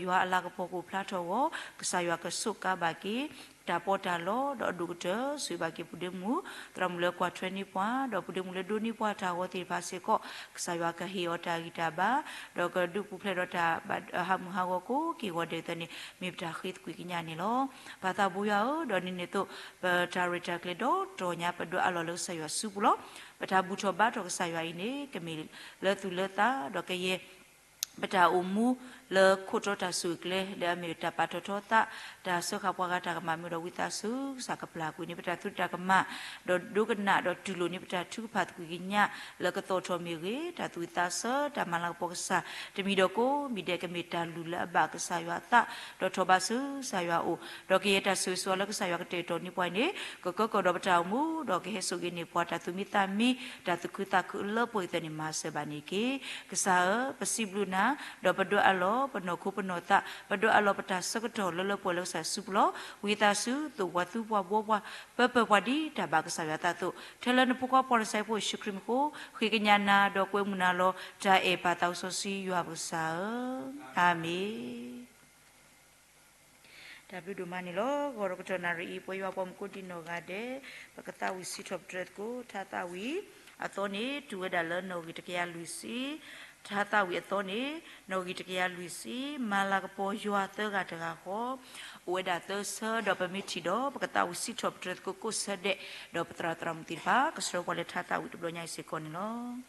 you are like a poco plato, Kasayaka Suka Baki, Tapotalo, Doctor, Subaki Pudemu, Tramulaqua 20 points, Dopudemule Duni Pota, what il Paseco, Kasayaka Hiota Gitaba, Dogger Dupu Pledota, but Hamuhawako, Kiwadetani, Mipta Hit Quikinanilo, Patabuya, Donineto, Tarita Cledo, Tonya Pado Alolo Sayo Subulo, but Abuto Bato Sayoine, Camille, Letu Leta, Dokaye. Bata umu le kutota sukle le amita patotota da soka pagata mamiro wita su sakapla ni bata tuta kama do dugna do tulu ni bata tu pat kuginya le ketoto miri da tuita se da malang poksa de midoko mide kemita lula ba kesayata do tobasu sayau do kieta su so le kesayau keteto ni poine koko do bata umu do ke sugi ni pota tumita mi da tukuta ku le poita ni mase baniki kesa pasibluna Dopedo alo, penoku penota, pedo alo petas sekedo lolo polo sa suplo, witasu tu watu wawa, pepe wadi tabak saya tatu. Telan puka por saya po syukrimku, kikinyana dokwe munalo ja patau sosi yuabusa. Amin. Tapi dumani lo, goro ketonari ipo yuapomku di nogade, paketawi si top dreadku, tatawi, atau ni dua dalan no kita kia luisi. Tata witoni no gitakia Luisi malakapo yuate gatako ueda terse do pemitido pakata usi top tret kuku sede do petra tramtipa kesro kole tata wit blonya isikonino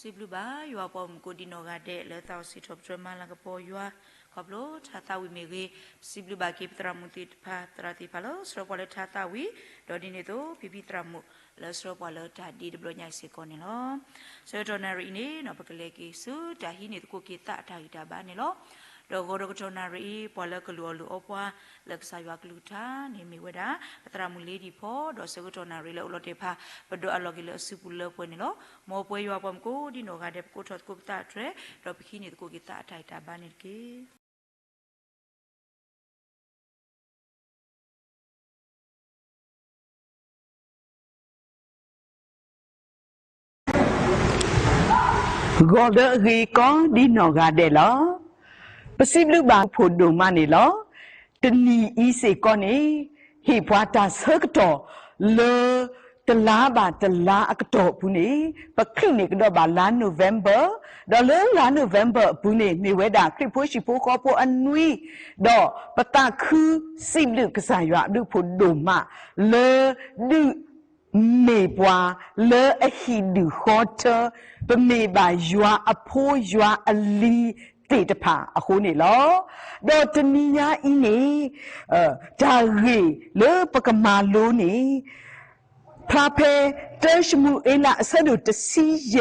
Sibluba, you are bomb good in Ogade, let us sit up to Malagapo, you are Coblo, Tatawi Miri, Sibluba keep tramutit patrati palos, Ropolet Tatawi, Dodineto, Pipitramu, Las Ropolet, Tadi the Bronya Seconino, Sertonari, Nopakaleki Su, Tahini cookie Tata Banilo. Dogoro Tonari, Pola Kaluolu Opwa, Lexayak Luta, Nimiweda, Patramuli po, Dosegotonari Lotepa, but do alogil Supula Puenilo, Mopo Yapamco, Dino Gadep Kotot Cookta, Dropkini Cookita Taita Baniki. Gode Rico Dino Gadelo. ပစိဘလူဘာဖို့ဒုမနေလောတနီဤစေကောနေဟေဘွာတာဆကတော့လေတလားပါတလားအကတော့ဘူးနေပခိနေကတော့ပါလာနိုဗ ెంబర్ ဒေါ်လေလာနိုဗ ెంబర్ဘူးနေနေဝဲတာခရစ်ဖို့ရှိဖို့ခေါ်ဖို့အနွီတော့ပတခုစိဘလူကစားရွာဒုဖို့ဒုမလေဒုမေပွားလေအဟီဒူဟောတပမေပါရွာအဖိုးရွာအလီတေတဖာအခုနေလောတော့တနီယာအင်းနေဒါရီလေပကမာလိုနေဖာဖေတရှမူအလာအဆဒုတစီယ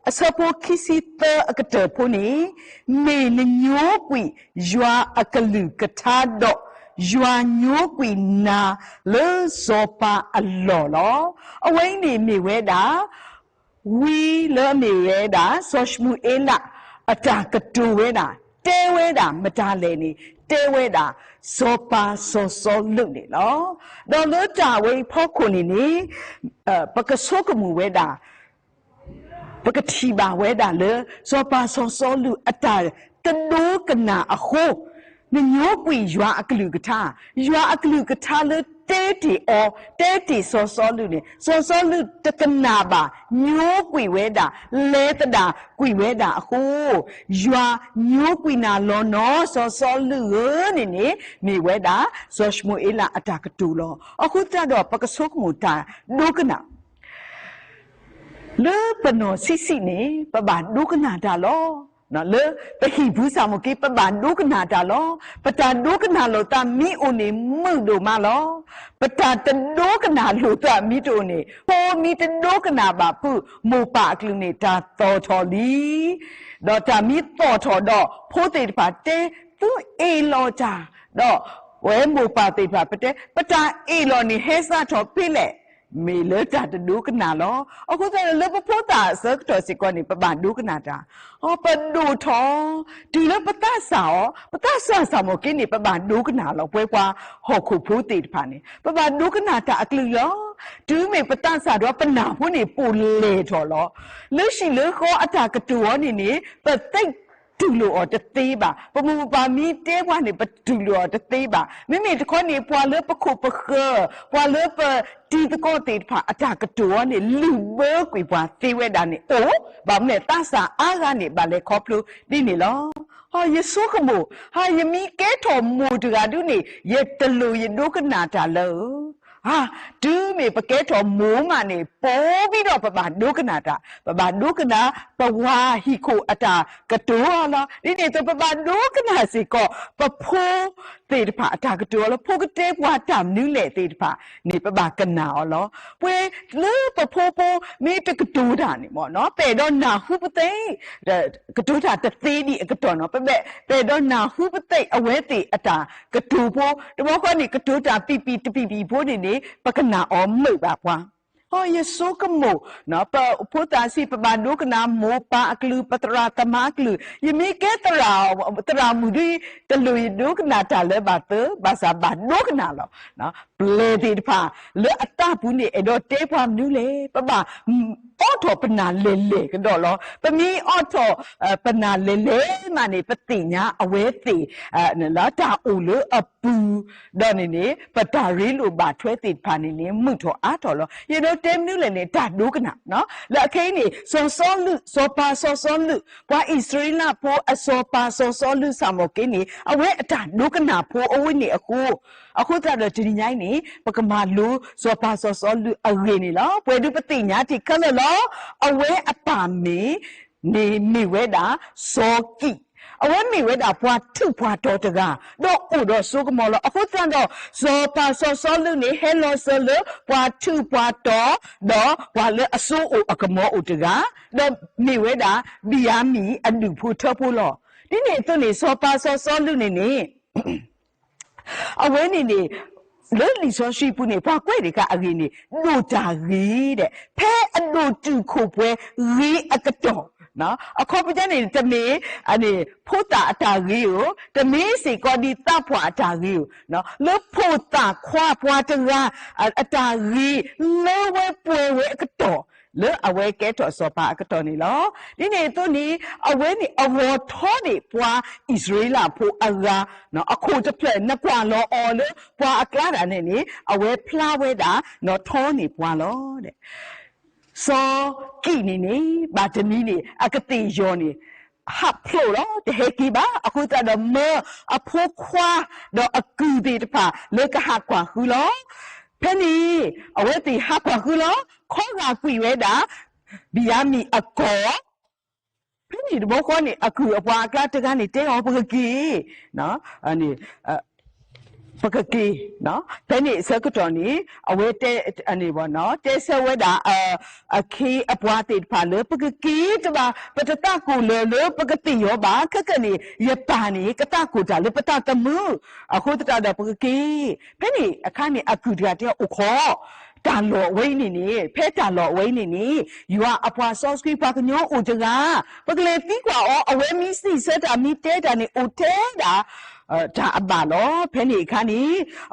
အစပိုခိစီတအကတဖိုနေမေနညိုကွီရွာအကလူကထာတော့ရွာညိုကွီနာလေစောပါအလောလောအဝိနေမိဝဲတာဝီလေမိဝဲတာဆောရှမူအလာအတာကတူဝဲတာတဲဝဲတာမတားလဲနေတဲဝဲတာစောပါစောစောလုနေလောတော့လို့တာဝဲဖောက်ခုနေနေပကဆောကမူဝဲတာပကတိပါဝဲတာလေစောပါစောစောလုအတာတဒိုးကနာအခုနညောကွေရွာအကလူကထာရွာအကလူကထာလေတဲတီအောတဲတီစောစောလုနေစောစောလုတကနာပါညိုးကွေဝဲတာလဲတတာကွေဝဲတာအခုရွာညိုးကွေနာလောနော်စောစောလုနေနေမိဝဲတာဇောရှမူအလာအတာကတူလောအခုတတော့ပကဆုကမူတာဒုကနာလေပနောစီစီနေပဘာဒုကနာတာလောနော်လေပဟိဘူးစာမကိပဘာဒုကနာတာလောပတာဒုကနာလောတာမိအိုနေမှုတို့မလောပတာတဒုကနာလောတာမိတို့နေဟောမိတဒုကနာပါဖုမောပါကလူနေတာတော်တော်လီတော့တာမိတော်တော်တော့ဖိုးတေတပါတဲသူအေလောတာတော့ဝဲမောပါတေပါပတဲပတာအေလောနေဟဲစာတော်ပြလေမေလတာတဒုကနာလောအခုကျလေပဖို့တာစက်တော်စီကောနေပပဒုကနာတာဟောပဒုထောဒီလပတဆာပတဆာဆာမကိနေပပဒုကနာလောပွဲကွာဟောခုဖို့တေတဖာနေပပဒုကနာတာအကလူယောဒူးမေပတဆာတော့ပနာဖို့နေပူလေတော်လောလူရှိလေခေါ်အတာကတူောနေနေပတိတ်တူလို့တသေးပါပမူပါမီတဲဘွားနေပတူလို့တသေးပါမိမိတခေါနေပွာလေပခုပခပွာလေပတီတကောတေဖာအတာကတော်နေလူဘောကွေပွာသေးဝဲတာနေအိုဘာမနဲ့တဆာအားကနေပါလေခေါပလူဒီနေလောဟာယေဆုကမိုဟာယမီကဲတော်မူတကဒုနေယေတလူယေဒုကနာတာလောဟာဒူးမေပကဲတော်မိုးမနေပေါ်ပြီးတော့ပပဒုက္ခနာတာပပဒုက္ခနာပဝါဟိခိုအတာကတောလာဒီနေတော့ပပဒုက္ခနာစီကောပဖိုးတေတဖာအတာကတောလာဖိုးကတဲဘွားတမ်နူးလေတေတဖာနေပပကနာလောပွဲလေပဖိုးပိုးမေတကတောတာနေမောနော်ပေတော့နာဟုပသိကတောတာတသေးဒီကတောနော်ပေတော့နာဟုပသိအဝဲတေအတာကတောဖို့တမောခေါနေကတောတာပီဘိုးနေပကနာအောမှုပါကွာဟောယေဆုကမိုနော်ပဖို့တာစီပဘာဒုကနာမောပါအကလူပတရာတမကလူယမိကဲတရာမူဒီတလူဒုကနာတလည်းပါတဘာသာဘာဒုကနာလောနော်ပလေတိဖာလေအတဘူးနေအဲ့တော့တဲဖွာမြူးလေပပအော်ထောပနာလေကတော့လောပမီအော်ထောပနာလေမနေပတိညာအဝဲတိလာတာအိုလေအပူတော့နေပတာရီလိုပါထွဲတိဖာနေမှုထောအားထောလောယေတော့တဲမြူးလေနေတာဒုကနာနော်လက်အခိနေစောလူစောပါစောလူဘွာဣသရေလဖို့အစောပါစောလူဆာမကိနေအဝဲအတာဒုကနာဖို့အဝိနေအခုတော့ဒီညိုင်းနေပကမာလူစောပါစောလူအဝေနေလောပွဲဒုပတိညာတိခက်လောအဝဲအပါမေနေမိဝဲတာစောကိအဝဲမိဝဲတာဘွာထုဘွာတော်တကတော့အိုတော့ဆိုကမောလအခုတန်တော့ဇောပါစောလူနေဟဲလောဆလဘွာထုဘွာတော်တော့ဘွာလေအစိုးအိုအကမောအိုတကတော့မိဝဲတာဘီယာမီအလူဖို့ထဖို့လောဒီနေသူနေဇောပါစောလူနေအဝဲနေလေလီဆိုရှိပူနေဘာကွဲ့တွေကအရင်နေနိုတာရီတဲ့ဖဲအနိုတူခုပွဲရီအကတော်နော်အခုပကြနေတမေအနေဖို့တာအတာကြီးကိုတမေစီကောဒီတပ်ဖွာအတာကြီးကိုနော်လဖို့တာခွာဖွာတကအတာကြီးလောဝဲပွဲဝဲအကတော် le awe ke to so pa ka to ni lo ni ne to ni awe ni awo tho ni pwa Israela pho aga no akho te phle na kwa lo o le pwa akla da ne ni awe phla we da no tho ni pwa lo de so ki ni ba de ni akati yo ni hap phlo lo de he ki ba akho ta da me apho khwa do aku de pa le ka ha kwa hu lo Penny, away the Hapahulo, Konga Quida, Biami a core. Penny, the Boconi, a crew of Waka to Gani, take off a key, no, and Pakaki, no, Penny, Circuitoni, away anyone, no, there's a weather, a key appointed palo, Pakaki, but a taco, lolo, Pakati, yoba, Kakani, Yapani, Katakuta, Lipataka moo, a Hotata Pakaki, Penny, a kind of Akudia Oko. တန်လောဝိနေနေဖဲတန်လောဝိနေနေယူအပွားဆော့စကရီပါကညောဦးတကပကလေတီကွာအဝဲမီစီဆက်တာမီတဲတာနေဦးတဲတာဒါအပါလောဖဲနေခါနေ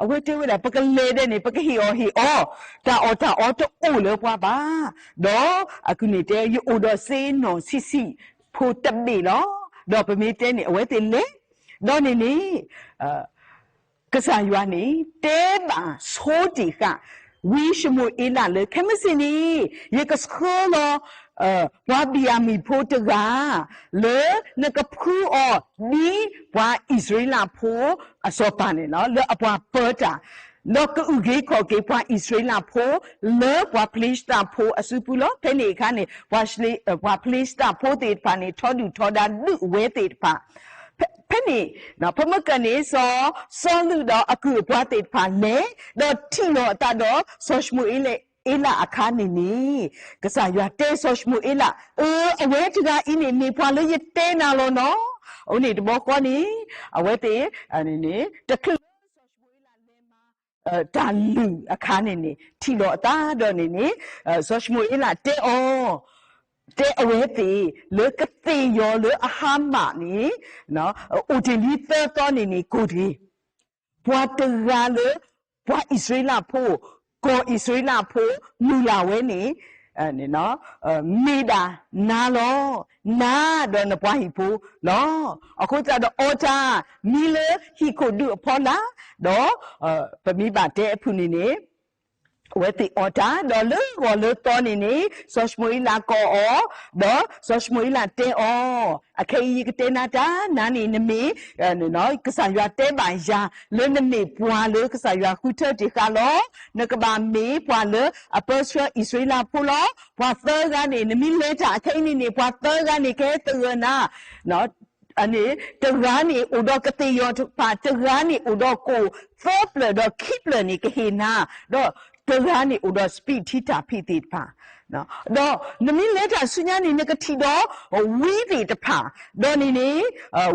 အဝဲတဲဝဲတာပကလေတဲ့နေပကဟီအောဟီအောတာအောတိုးလောပွားပါတော့အခုနေတဲ့ယူဦးတော့စေးနော်စီစီဖိုတဘီလောတော့ပမီတဲနေအဝဲတဲလေတော့နေကစားယူနေတဲပါဆိုးတီကwish mo ila le kemisini ye kaskolo wabiami potaga le nakaphu o ni wa israela pho asopane no le apwa perta lo ka uge ko ke wa israela pho le wa plista pho asupulo phene khane wa plista pho te pa ni thodu thoda lu we te pa Penny, now Pamakane saw Ludo Aku Pratit Pane, the Tino Tado, Soshmuile Ila Akanini, Kasaya Te Soshmuila, away to that in me, Pali Tena Lono, only the Bokoni, away there, and in it, the Talu Akanini, Tino Tadonini, Soshmuila Te O. တဲ့ away တီလေကတိယောလေအဟာမနီနော်ဦးတင်ဒီသက်တော်နေနေကိုဒီဘွာတရာလေဘွာဣသရေလဖို့ကိုဣသရေလဖို့လူလာဝဲနေနေနော်မိတာနာလောနာတော့နဘွားဟိဖို့လောအခုကျတော့အော်တာမီလေဟီကိုဒူအဖော်လာတော့ပမိပါတဲ့အဖူနေနေဝဲတီအော်တာဒေါ်လူဝလူတော်နေနေဆော့ရှမွေလာကောအောဒေါ်ဆော့ရှမွေလာတဲအောအခေယီကတဲနာတာနာနေနမေနော်ကဆာရွာတဲပိုင်ယာလွနမေပွာလေကဆာရွာခုထတိခါလောနကဘာမေပွာလေအပစရဣသရေလဖူလောပွာသကနေနမီလေတာအခေနေနေပွာသကနေကဲတရနာနော်အနေတရာနေဥဒကတိယောပါတရာနေဥဒကိုသောပလဒခိပလနေကဟေနာတော့တရာနေဥဒစပီတီတာဖိတိပါနော်တော့နမီလက်တာဆုညာနေနကတိတော့ဝိတိတဖာတော့နေ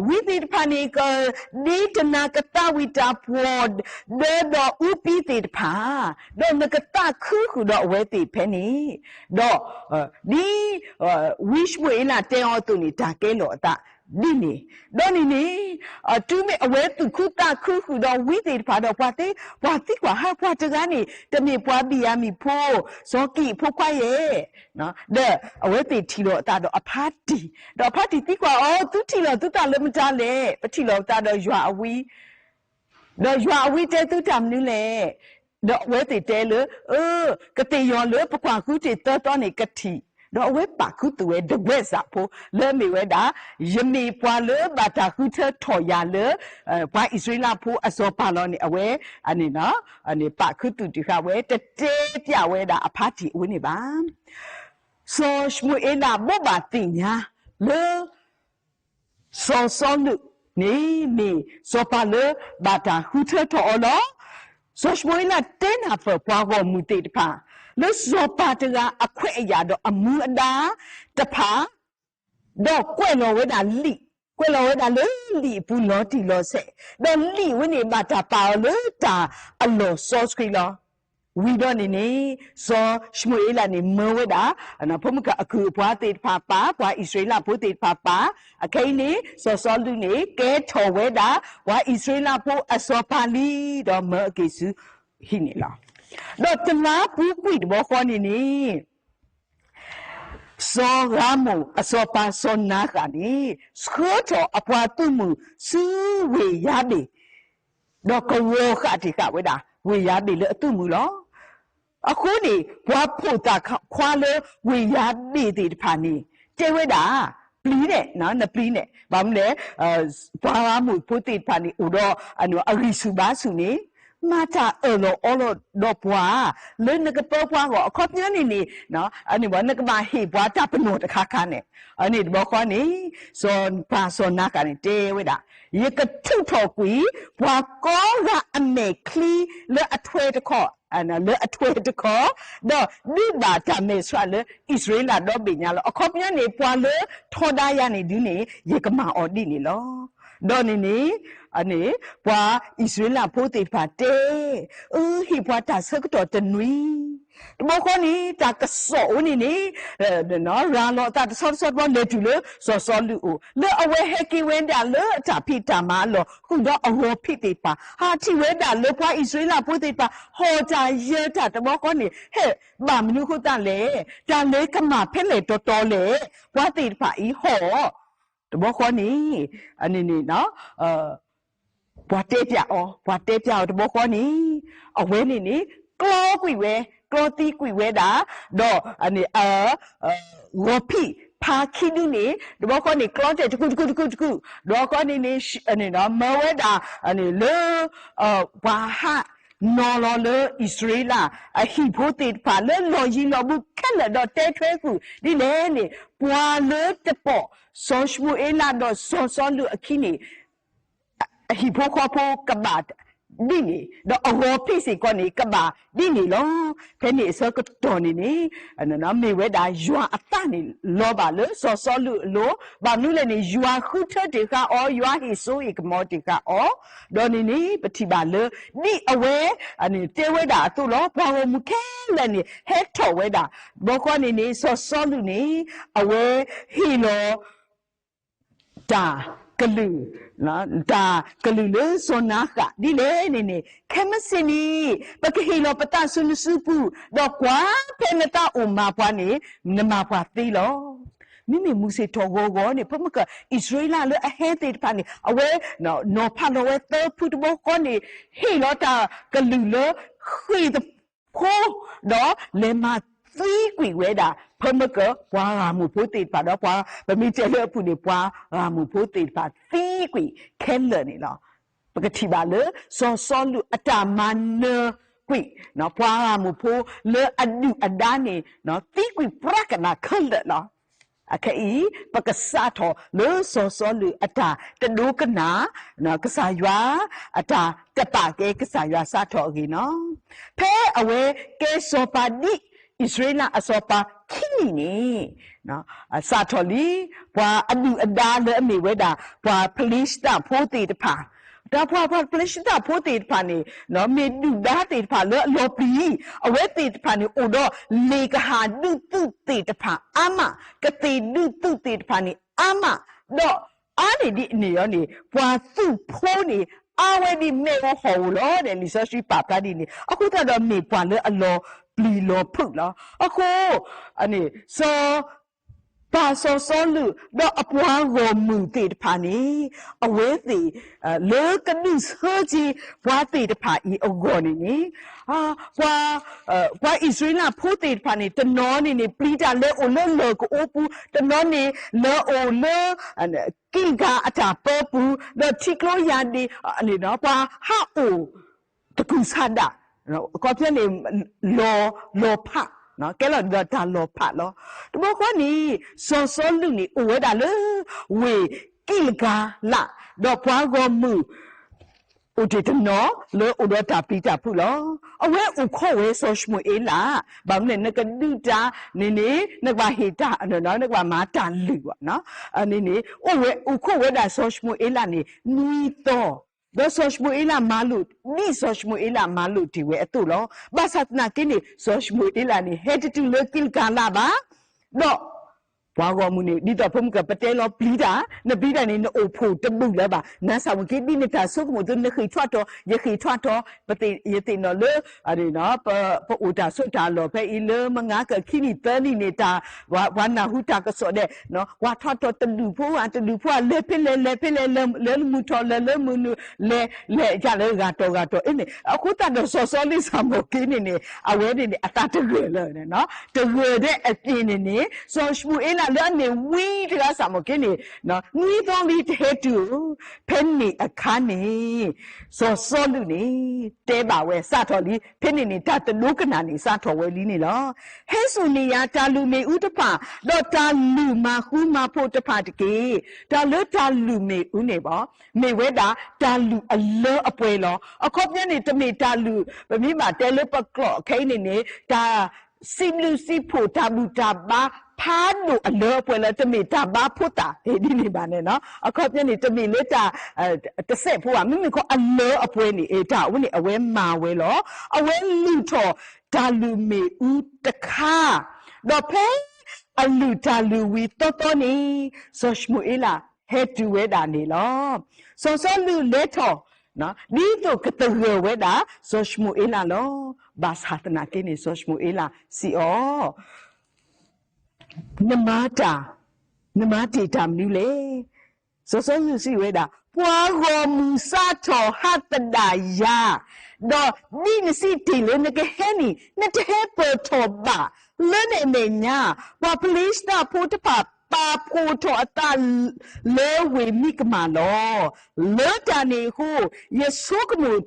ဝိတိတဖာနေကဒီတနာကတဝိတာပေါ်ဒေတော့ဥပိတိတဖာတော့နကတခုခုတော့ဝဲတိဖဲနေတော့ဒီဝိရှဝေလာတဲအောတုနေတာကဲလို့အတာဒီနေတော့နေတူမေအဝဲသူခုတာခုခုတော့ဝိသေဖာတော့ပွားတိကွာဟာပွားတကနေတမေပွားပြရမီဖို့ဇောကီဖို့ခွာရဲ့နော်တဲ့အဝဲတိထီတော့အတာတော့အဖာတီတော့အဖာတီတိကွာအော်သူထီတော့သူတာလည်းမကြလေပထီတော့တာတော့ရွာအဝီတော့ရွာအဝီတဲသူတမ်နူးလေတော့ဝဲတိတဲလေကတိယောလေပကွာခုတိတော်နေကတိတော့ဝဲပါခုတူဝဲဒဝဲစာဖို့လဲမီဝဲတာယမီပွာလေဘာတာခုထထော်ရလေပွာဣသရေလဖို့အစောပါလောနေအဝဲအနေနော်အနေပါခုတူဒီခဝဲတတဲပြဝဲတာအဖာတီဝင်းနေပါဆိုရှမွေလာဘောဘာတင်ညာလေဆောဆောလူနေမီစောပါလေဘာတာခုထထော်လောဆိုရှမွေလာတဲနာဖပွားကောမူတေတဖာle sopa tega akwe ya do amu ada tapa do kwe lo we da le li pu lo ti lo se do li we ni ba ta pa le ta alo so skri lo we do ni so shmuela ni mo we da na phu ka aku pwa te pa pa pwa israela phu te pa pa akai ni so lu ni ke tho we da wa israela phu aso pa li do mo ke su hi ni laတော့တလားပူကွိတဘောခေါ်နေနေ so ramu asopa sonakani skoto apwatumu suwe yabi doko wo katika weda we yabi le tumu lo akuni bwa puta kwale we yabi ti phani cheweda pline no na pline bamle bwa ramu puti phani udo anu agisuba suni mata elo olo do bwa le na ka to bwa ko khot nya ni no ani ba na ka ba he bwa ta pno ta kha kha ne ani bo kho ni son pa son na ka ni te we da ye ka thu tho kwi bwa ko ga ame kli le athwe ta kho ana le athwe ta kho do ni ba ta me swa le israel la do bi nya lo khot nya ni bwa le tho da ya ni di ni ye ka ma o di ni lo do ni ani bwa israel pho te pha te hi bwa ta sak to ta nui mo ko ni ta ka so ni no ra lo ta so so bo le tu le so so lu o le awe he ki wen da le ta phi ta ma lo hu do awo phi te pa ha thi we da le bwa israel pho te pa ho ta ye ta ta mo ko ni he ba mnu khu ta le ka ma phe le to to le bwa te pa i ho to mo ko ni ani ni no bwa te pya to mo ko ni awe ni klo kwi we klo ti kwi we da do ani wo phi pha khi du ni to mo ko ni klo te ku do ko ni ani no mo we da ani le wa ha no lo le israel a hi pho te pha le lo yi lo bu khat le do te thwe ku di le ni bwa le te po so shmu e la do so lu akini hi pho kho pho ka ba di ni do awo phi si ko ni ka ba di ni lo phe ni so ko to ni ana na me we da ywa ata ni lo ba le so lu lo ba nu le ni ywa khu the de ka o ywa hi so i ka mo de ka o do ni pati ba le ni awe ani te we da tu lo ba wo mu ke le ni he to we da bo ko ni so lu ni awe hi lo da kalu na da kalu le sonaka di le ni kemasini pakihilo pata sunu supu do kwa penata umma pwa ni nama pwa ti lo mimi muse to go ni pamaka israel le ahe te pa ni awe no pha lo we to put bo ko ni hilo ta kalu le khwi the ko do le ma ti kwi we da pamaka bwa ga mu pho te pa do bwa ba mi che le pu ni bwa ga mu pho te pa ti kwi ken le ni lo paka thi ba le so lu ata man ne kwi no bwa ga mu pho le adu ada ni no ti kwi prak na khal le lo akai paka sa tho le so lu ata ta do kana no ka sa ywa ata ta pa ke ka sa ywa sa tho gi no phe awe ke so pa di Israel asopa kini ni no satoli bwa adu ada le mi weda bwa plista photi de pha da bwa plista photi de pha ni no mi du da te de pha le lo pi awe te de pha ni odo le ka ha du tu te de pha ama ka te du tu te de pha ni ama do ani di ni yo ni bwa su pho ni awe di me ho lo de li sa shi pa ka di ni aku ta do mi bwa le alo pli lo phu la ako ani so pa so lu do apwa go mu te de pha ni awe ti le ka ni so ji bwa te de pha I ogo ni bwa israel pho te de pha ni to no ni pli ta le o le ko opu to no ni le o le kinga ata popu do tiklo ya ni ani no bwa ha o to ku sada no ko phe ni lo pha no ke lo da lo pha lo to bo ko ni so lu ni o we da le we kilga la do pwa go mu o de no le o do ta pi ta phu lo awe o kho we so shmu e la ba ne na ka du ta ni na ba he ta no na ba ma ta lu no ni o we o kho we da so shmu e la ni to do so shmu ila malu ni so shmu ila malu ti we atu lo ba satna kini so shmu ila ni head to le kil kala ba do Wagomuni, Dita Pumka Patelo, Plita, Nabida in Opo, the Bulaba, Nasa, Kidinita, Sukmutun, the Hitwato, Yaki Twato, but the no le, Arena, Uta Sotalo, Pay Le Mangaka, Kini, Terninita, Wana Hutaka so there, no, what Tato, the Lupo, and the Lupo, Lepile, Lemuto, Lemunu, Le Gato, in it. Akuta, so solis, I'm working in it, I went in the Atata, no, the word at in so Shmuel. Learn we to us amokini. No, need only to penny a canny. So soluni, Deba where Satoli, penny tat the Lucanani, Sato Welini law. Hesunia talume utapa, Dota luma huma potapatiki, Taluta lume uneba, me weda, Talu a lo apuelo, a copian to me talu, but me ma telepa clock, canine, ta. Silusi potabuta ba pano a lopwella to me taba puta, Edini banana, a copy to me later the same for mimico a lo upwenny eta, when it away ma welo, away luto, talume ut the car. No pay a lutalu with totoni, so shmuila, head to wedani lo. So lu later. No, dito katago weda so shmuela lo bas hatna kini so shmuela si o namati tamnule so you see weda pwa musato hatada ya do ni si tile ne ke heni ne te hepo to ba lene menya wa police ta potapa pa puto ata lewe mikmalo letani hu yesukmu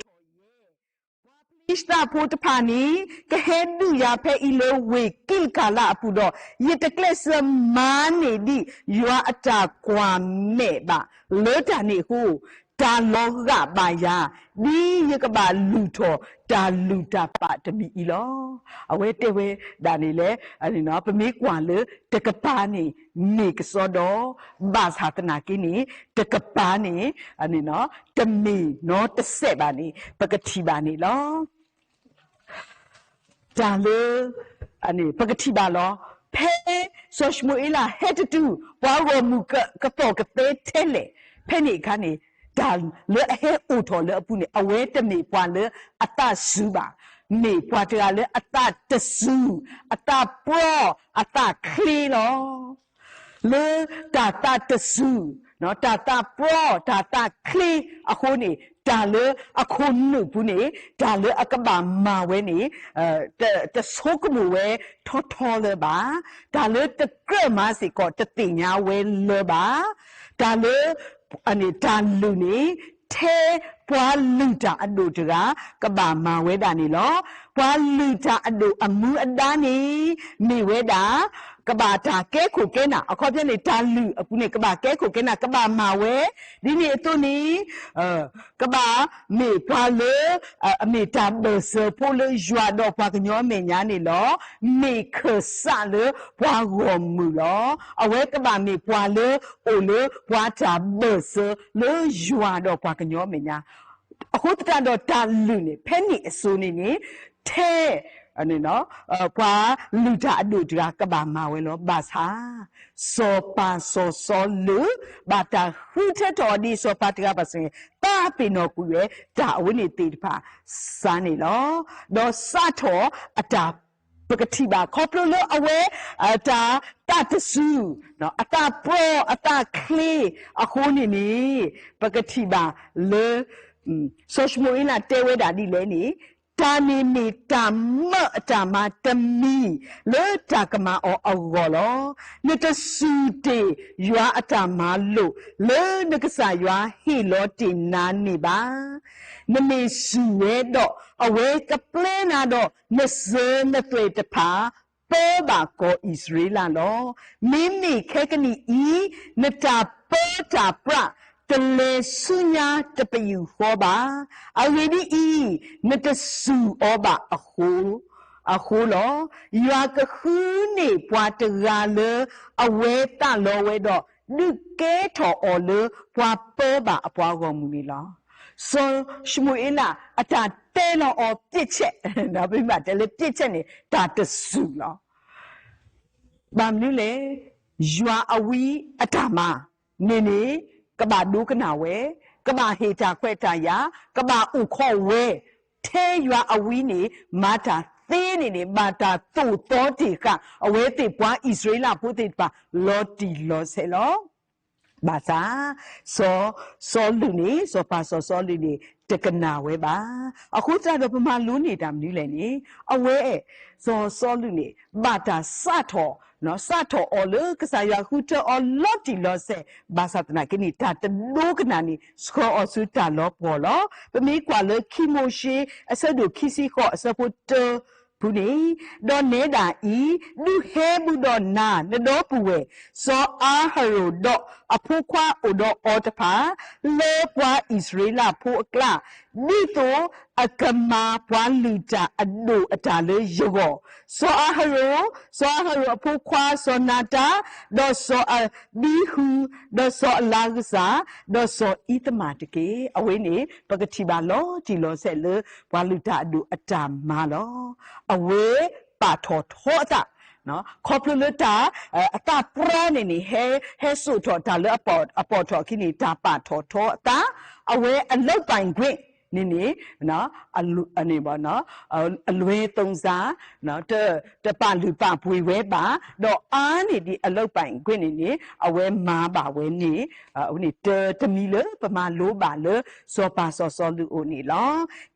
Ishta potapani kehendu ya pe ilo we kilkala apudo yeteklesa mani di yua ata kwa meba letani hu ta loga baya di yekaba luto ta luta pa tami ilo awete we danile alina pemi kwa le tekapani mik sodo bas hatana kini tekapani anino tami no tesebani pakatibani lo Dale ani pakatiba lo pe so shmuila had to do wago muka kapo kate tele penny kani dal le he uto le apuni awe temi kwa le ata suba me kwa tira le ata tesu ata pro ata kli lo le tata tesu no tata pro tata kli akoni Dale a kunu pune, dale a kaba ma weni, the sokumu we totole ba, dale the gramasi got the thing ya we leba, dale ani taluni, te pwa luta adutra, kaba ma wedani lo, pwa luta adu amu adani, mi weda. Kabata ke kukena akopi ni talu apune kaba ke kukena kaba mawe dini itu ni kaba me pale me tabe se pole joie do pa kenyo me nyani lo me kesale pwa gomu lo awe kaba me pale ole pwa tabe se le joie do pa kenyo me nya akota do talu ni penny esuni ni te ani no kwa luta adutra kaba mawe lo basa so pa so lu bata hute to di so patira basin ta pino kuye ta wini ti pa sani lo do sato ata pakatiba koplo lo awe ata tatasu no ata pro ata kle akoni ni pakatiba le so shmoina tewe da di le ni Tani mi tamma tama tami le takama o awolo nita sute yua atama lo le nikasa yua hilo tinani ba nami suwe do awe kaplena do nese natwe tepa Peba ko Israela lo mimi kekani I nita peta pra Tele sunya tepayu hoba awedi I nete su oba ahu lo yaka hune puatagale aweta lo wedo duke to ole pua peba apua gomuni lo so shmuela ata telo o piche na bima tele piche ni ta te su lo bamnule yua awi atama nene kaba dukana we kaba heta kweta ya kaba ukho we te yua awi ni mata the ni mata tu to ti ka awe ti pwa Israel pu ti pa lo ti lo se lo ba sa so lu ni so pa so lu ni te kana we ba akhu ta do pama lu ni ta mni le ni awe so lu ni mata sa tho no sa tho o le ka sa ya khu to o lo ti lo se ba sa tana ki ni ta te do kana ni sko o su ta lo po lo pe mi kwa le ki mo shi asa do ki si ko asa pu toผู้นี้ดอนเนดาอีดูเฮบุดอนนาเนดอปูเวซออาฮาโรดออผู้ควาอุดออตพาเลปวาอิสราเอลผู้กล้านี่ตัวอกมาปวาลีจาอดูอตาเลยยโกซออาฮาโรผู้ควาซอนาตาดอซอบีฮูดอซอลากษาดอซออิตมาตเกอเวนี่ปกติบาโลจิโลเซเลปวาลีจาอดูอตามาโลaway pato thota no khoplu ta ata prane ni he su tho ta le apot tho kini ta pa tho tho ta away a lot time great ni no ani ba no alwe tong sa no te pa lu pa pui we ba do a ni di a lot time great ni away ma ba we ni ni te mi le pa ma lo ba le so pa so lu o ni lo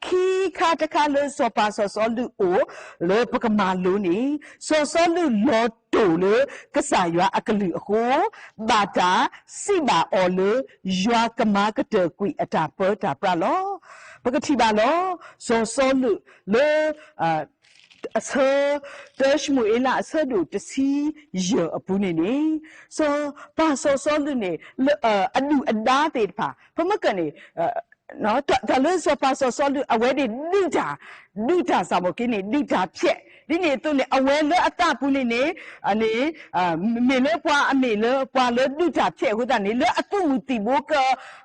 ki kha ta kha le so pa so lu o le pa ka ma lo ni so lu lo to le ka sa ywa akalu ko ba ta si ba o le ywa ka ma ka te kui ata pa ta pra loปกติบาลอโซลุเลအစတရှမူအလာအစဒုတစီရအပူနေနေဆိုပါဆောလူနေအနုအဒါတေဖာဖမကနေနော်ဒါလို့ဆိုပါဆောလူအဝဲဒီဒုတာစာမကိနေဒုတာဖြက်ဒီနေသူလေအဝဲလအတပူနေနေအနေမေလပွားအမေလပွားလဒုတာဖြက်ဟုတ်တယ်နေလအတုမူတီဘောက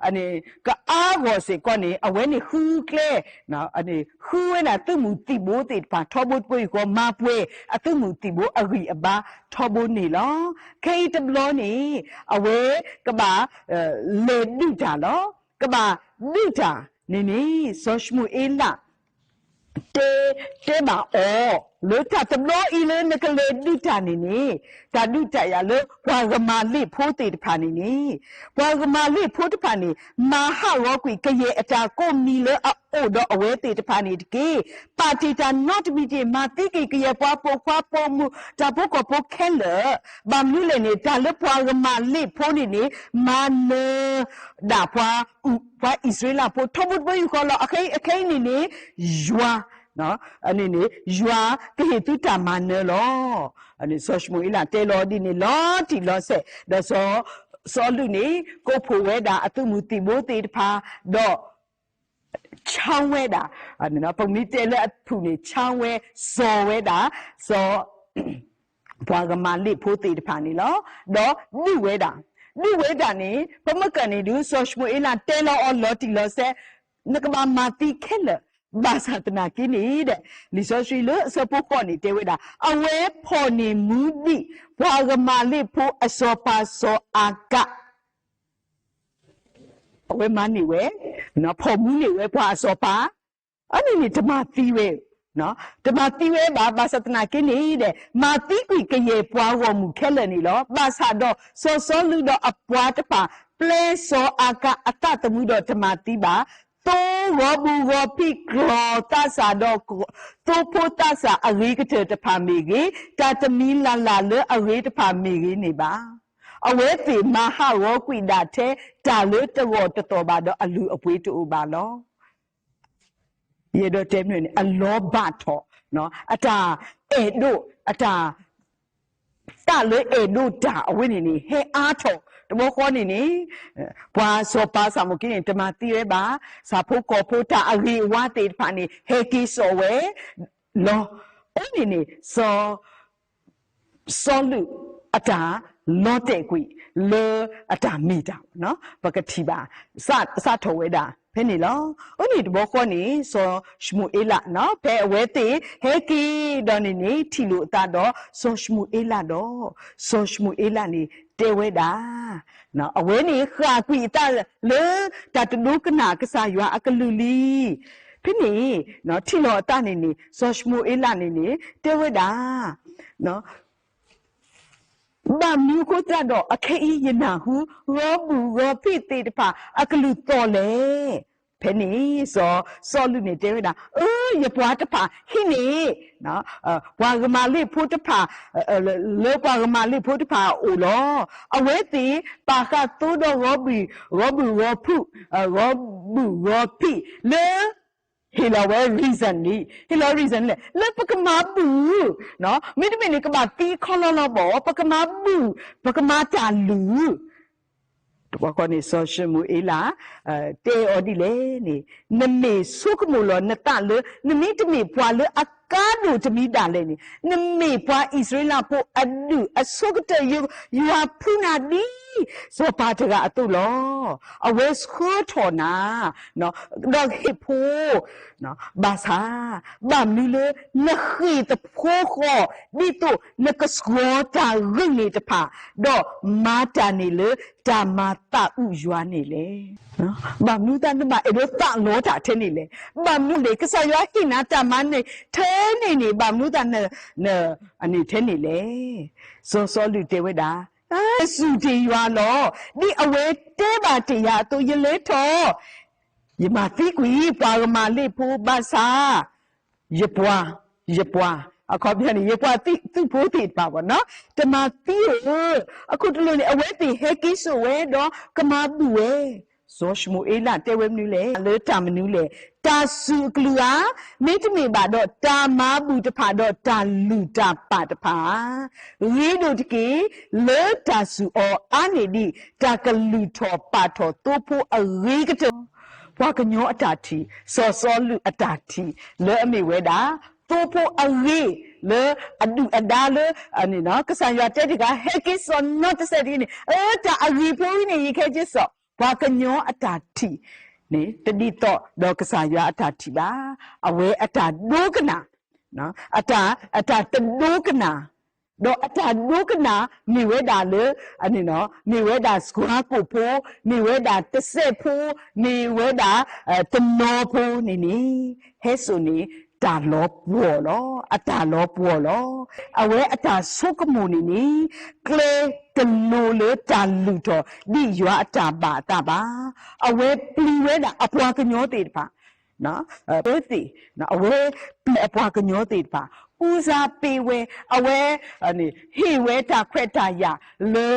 အနေကအားဘောစေကောနေအဝဲနေခူးကလေနော်အနေခူးဝဲနာတုမူတီဘောတေပါထောဘုတ်ပွေကောမပွေအတုမူတီဘောအဂီအဘာထောဘုနေလောခေတဘလောနေအဝဲကဘာလေဒုတာလောကဘာဒုတာနေနေဆောရှမူအေလာတေမာအောလူတာတဘလို့ဤလေနကလေဒုတာနေနေတာဒုတာရလေဘွာကမာလိဖိုးတေတဖာနေဘွာကမာလိဖိုးတဖာနေမာဟရောကွေကရေအတာကိုမီလေအိုတော့အဝဲတေတဖာနေတကေပါတီတာ not မီတီမာတိကေကရေပွားပေါ်ခွာပေါ်မူတာပုကပုခဲလေဘာမလူလေနေတာလေဘွာကမာလိဖိုးနေမာနေဒါဘွာဣသရေလပို့ထဘတ်ဘယူခေါ်လာအခိုင်နေယွာနော်အနေနဲ့ယွာကေတူတာမနလောအနေဆော့ရှမူအီလာတဲလောဒီနေလောတီလောဆက်ဒါဆောလူနေကိုဖိုဝဲတာအတုမူတီဘိုးတေတဖာတော့ချောင်းဝဲတာအနေနော်ပုံမီတဲလက်အဖူနေချောင်းဝဲဇော်ဝဲတာဇော်ဘွာကမာလိဖိုးတေတဖာနေလောတော့ညဝဲတာni weda ni pamakan ni du soshmo ila telo o loti lo se nakama mati khela basa tana kini de ni soshi lo so po ko ni te weda awe pho ni mudi bwa ga ma li pho aso pa so aka awe mani we no pho mu ni we bwa aso pa ani ni tama ti weနော်တမတိဝဲဘာသတနာကိနေတဲ့မာတိကွေကရေပွားဝမှုခဲလနေလောပါစာတော့စောလူတော့အပွားတပါပလဲစောအာကအတတမှုတော့တမတိပါတောဝဘူဝပိကလောတဆာတော့တောဖို့တဆာအရိကတဲ့တဖာမိကြီးတာတမီလာလေအရိတဖာမိကြီးနေပါအဝဲပေမဟာရောကွေတာတဲ့ဒါလို့တော်ပါတော့အလူအပွေးတူပါလောရေတော့တဲမြနေအလောဘထောနော်အတာအေဒိုအတာတလေအေဒိုတာအဝိနေနေဟဲအားထောတမောခေါ်နေနေဘွာစောပါစာမကိနေတမတိရဲပါစာဖို့ကောဖို့တာအရီဝါတေဖာနေဟဲကီဆိုဝဲလောအဲ့နေနေစောလူအတာ လောတဲ့ကွေလေအတာမိတာနော်ပကတိပါစထဝဲတာဖဲနေလောအိုနေတဘောခေါနေဆိုရှမူအေလာနော်ဖဲအဝဲတေဟဲကီဒေါ်နေထီလိုအတာတော့ဆိုရှမူအေလာတော့ဆိုရှမူအေလာနေတေဝဲတာနော်အဝဲနေခါကွေတာလေတတလူကနာကစားရွာအကလူလီဖဲနေနော်ထီလိုအတာနေဆိုရှမူအေလာနေတေဝဲတာနော်ဘာမီကိုကြတော့အခေယနာဟုရောဘူးရောဖိတေတဖာအကလူတော်လေဖဲနေစောလူနေတဲတာရပွားတဖာဟိနေနော်ဘွာကမာလေးဖို့တဖာလေဘွာကမာလေးဖို့တဖာအိုလောအဝဲတီပါကတိုးတော့ရောဘူးရောဖုရောဘူးရောဖိလေHilawe reason ni reason le pakama bu no mi de ni ka ba ti khololo bo pakama bu pakama ta lu to ba ko ni social mu ela te odi le ni nme sukmu lo na ta le nmi de mi bwa le akadu de mi da le ni nme bwa Israel po adu asukte you are puna di so pa ta ga atu lo awe sku thona no dog hip ho no ba sa ba mi le na khi ta pho kho ni to na ka sku ta rin ni ta pha do ma ta ni le ta ma ta u ywa ni le no ba mi ta na ma e do ta lo ta the ni le ba mi le ka sa ywa hi na ta ma ni the ni ba mi ta na ani the ni le so lu te we da su te ywa lo ni awe te ba te ya to ye le tho ye ma ti kwi pa ma le pho ba sa ye pwa အခုပြန်ရေပွားတိသူ့ဖို့တိပါဘောနော်တမတိအခုတလို့လေအဝဲတိဟဲကိဆိုဝဲတော့ကမာဘူးဝဲဇောရှမူအေလာတဲဝဲမနူးလေလေတာမနူးလေတာစုကလူဟာမိတမေပါတော့တာမာဘူးတဖာတော့တာလူတာပါတဖာရေတို့တကေလေတာစုအောအာနေဒီတာကလူထောပါထောတိုးဖို့အရေကတော့ဘွားကညောအတာတီစောလူအတာတီလေအမေဝဲတာတိုးဖို့အရေလေအဒူအဒါလေအနေနော်ကစားရတဲ့ဒီကဟဲကိစောနော်တစတဲ့နေတာအရေဖို့နေရခဲ့ကျစောဘွားကညောအတာတီနေတတိတော့ဒေါကစားရအတာတီပါအဝဲအတာဒုကနာနော်အတာတဒုကနာတော့အတာဒုကနာနေဝဲတာလေအနေနော်နေဝဲတာစကွာကိုဖို့နေဝဲတာတဆက်ဖို့နေဝဲတာတနောဖို့နေဟဲဆိုနေတာလောပွော်လောအတာလောပွော်လောအဝဲအတာဆုကမှုနေကလေတလိုလေတာလူတော့ဒီရွာအတာပါအဝဲပလီဝဲတာအပွားကညောတေတပါနော်အဲ့ဒီနော်အဝဲအပွားကညောတေတပါဦးစားပေးဝဲအဝဲအနေဟိဝဲတာခွက်တာရလေ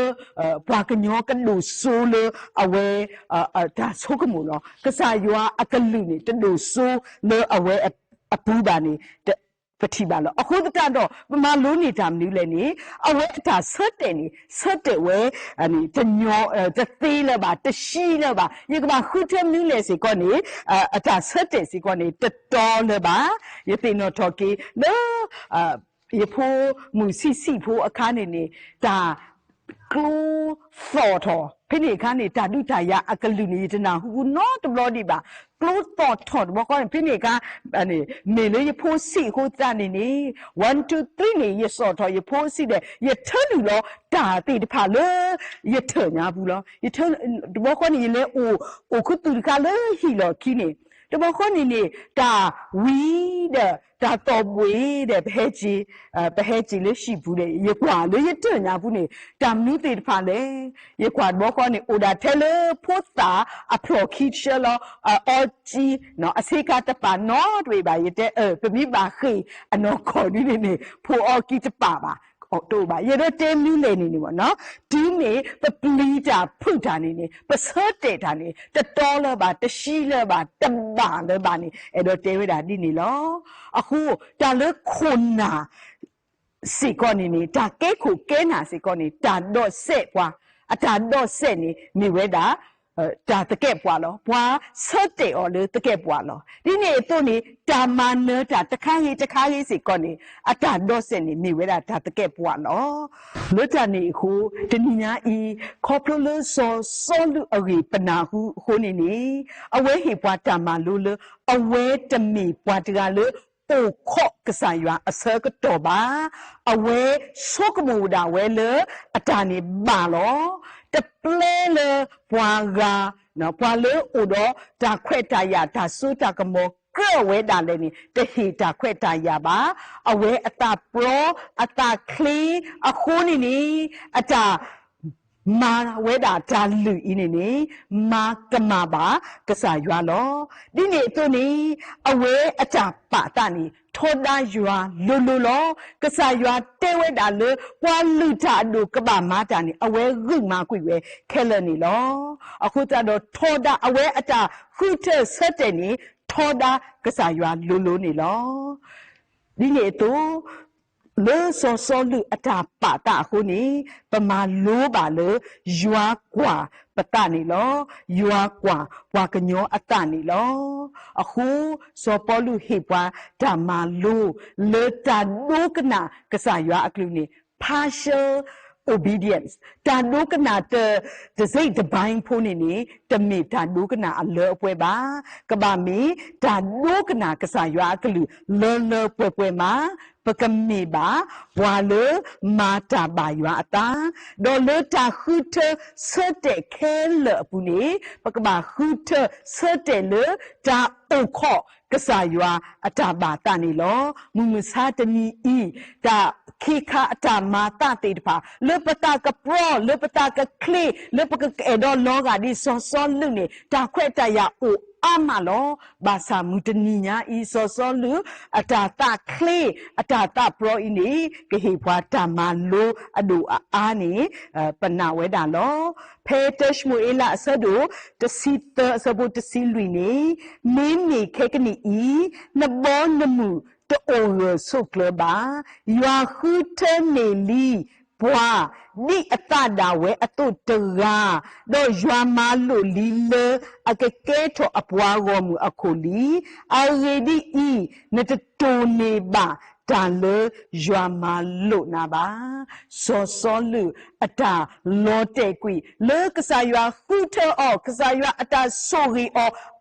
ဘွားကညောကလူဆိုးလေအဝဲဒါဆုကမှုလောကစားရွာအကလူနေတလူဆိုးလေအဝဲအပူပါနေပတိပါလောအခုတတော့ပမာလုံးနေတာမနူးလဲနေအဝဲအတာဆက်တဲ့ဝဲအနေတညောတသေးလဲပါတရှိလဲပါရေကပါခုထမနူးလဲစီကောနေအတာဆက်တဲ့စီကောနေတတော်လဲပါရေတင်တော့ထော်ကီလောရေဖိုးမူစီဖိုးအခါနေဒါကလိုစောတော်ဖိနေခါနေတာဒုတာယအကလူနေတနာဟူနော်တဘလဒီပါကလိုစောတော်ဘောကောဖိနေကအနေမေလေရဖိုးစီကိုတန်နေ1 2 3နေရစောတော်ရဖိုးစီတဲ့ရထလူလောတာတိတဖာလေရထညာဘူးလောရထဘောကောနေလေအိုခုတူကလေဟီလောခီနေတဘောကောနေတာဝီတဲ့ဒါတော့ဝေးတဲ့ဘဲကြီးလေးရှိဘူးတဲ့ရေကွာလေးရတဲ့ညာဘူးနေတာမနုတေတဖာလေရေကွာဘောကောနေအိုဒါထဲလေဖို့တာအပရိုခိချေလောအော်ကြီးနော်အစိကတပါနော်တွေပါရတဲ့ပမိပါခေအနော်ခေါ်နေဖို့အော်ကြီးတပါတော့ပါရတဲ့တဲမီးလေနေပေါ့နော်ဒီနေပပလီတာဖုတ်တာနေပစောတဲ့တာနေတတော်လဲပါတရှိလဲပါတပါလဲပါနေအဲ့တော့တဲဝဲတာဒီနေလောအခုတာလဲခွန်နာစီကောနေတာကဲခုကဲနာစီကောနေတာတော့ဆက်ပွားအတာတော့ဆက်နေဝဲတာ ta te ke pwa lo pwa se te o le te ke pwa lo di ni to ni ta ma ne ta ta kha hi si ko ni ata do se ni mi we da ta te ke pwa lo le ta ni khu te ni nya I kho plo le so lu a ri pa na hu ni awe hi pwa ta ma lu le awe te mi pwa ta ga le o kho ka sa ywa a se ko to ba awe so ko mu da we le ata ni ba lo te ple le pwa ga na pwa le o do ta khwe ta ya ta su ta ka mo ke we da le ni te hi ta khwe ta ya ba awe ata pro ata cli a khu ni ataมาเวดาจาลุยนี่นี่มากมาบากษายาลอดินี่ตัวนี้อเวอาจาปะตานี่โทดายาลุลอกษายาเตเวดาเลกว่าลุจาดูกบามาตานี่อเวรึมากุยเวเคลนี่ลอအခုကြတော့ထောဒအဝဲအတာခုတဲ့ဆက်တဲ့นี่ထောဒကษายาลุนี่ลอဒီနေ့တော့le so lu ata pa ta khu ni pa ma lo ba le ywa kwa pa ta ni lo ywa kwa wa ka nyo ata ni lo akhu so po lu hi pwa ta ma lo le ta do kana ka sa ywa aklu ni partial obedience ta do kana te sei de bain pho ni ni te me ta do kana a le pwe ba ka ba mi ta do kana ka sa ywa aklu le pwe maปกมีบาว่าเลมาตาบายว่าตาโดเลตาคือเธอเสเตเคเลปุนีปกบาคือเธอเสเตเลตาอุขอกษายว่าอตาบาตานี่ลอมุมซาตนีอีตาคีคาอตามาตาติดพาเลปตากะโปรเลปตากะคลีเลปกะเอดอลอกาดิซอลึนี่ตาแควตายาโออามาลอบาสามุตนีญาอีซอลุอตาตาคลีอตาตาโปรอินีกะฮิพวาตามาโลอดูอานีปนาเวดาลอเพเตชมูเอลาสะดูตะซิเตสะบุตะซิลุยนีมิมีเคกนีอีนบอนมูตโอเรสุกลบายาคูเทเนลีပွာနိအတတာဝဲအတုတရာတော့ရွာမလို့လီလအကကဲထောအပွားရောမူအခုလီအရေဒီဤနတတူနေပါတန်လေရွာမလို့နာပါစောလူအတာလောတဲ့ကွီလေကစားရွာခုထောကစားရွာအတာဆိုရီ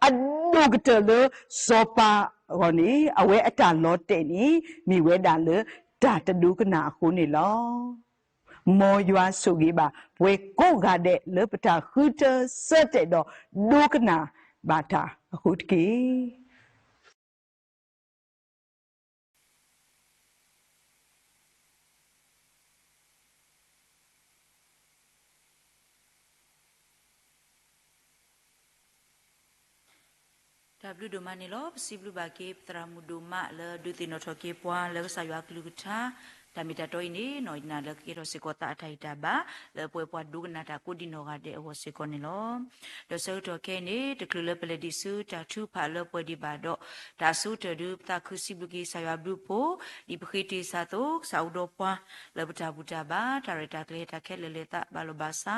အဒုကတလေစောပါဟောနီအဝဲအတာလောတဲ့နီမိဝဲတာလေတာတဒုကနာခုနေလောမောယွာဆုကြီးပါဝေကိုကတဲ့လေပတာခူတစတဲ့တော့ဒုကနာဘာတာအခုတကီดับลูดูมานี่ลอสิบลูบาเก็บตรามุดูมาเลดูติโนทอเก็บว่าเลสายากลูกชาตามิตาโตอินี่นอยนาเลกิโรสิโกตาไทยตาบาเลป่วยปวดดูกันนาตากูดิโนกาเดอวสิโกนี่ลอเดเซอร์ตัวแค่นี้ตะคลือเลเปเลดิซูตาทูพาเลป่วยดิบาดอตาสูเตดูตาคือสิบลูกีสายาบลูโปดิบခိติซาโตซาอุโดปวาเลบตาบุตาบาตาเรตาเคเลตาแค่เลตาบาโลบาซา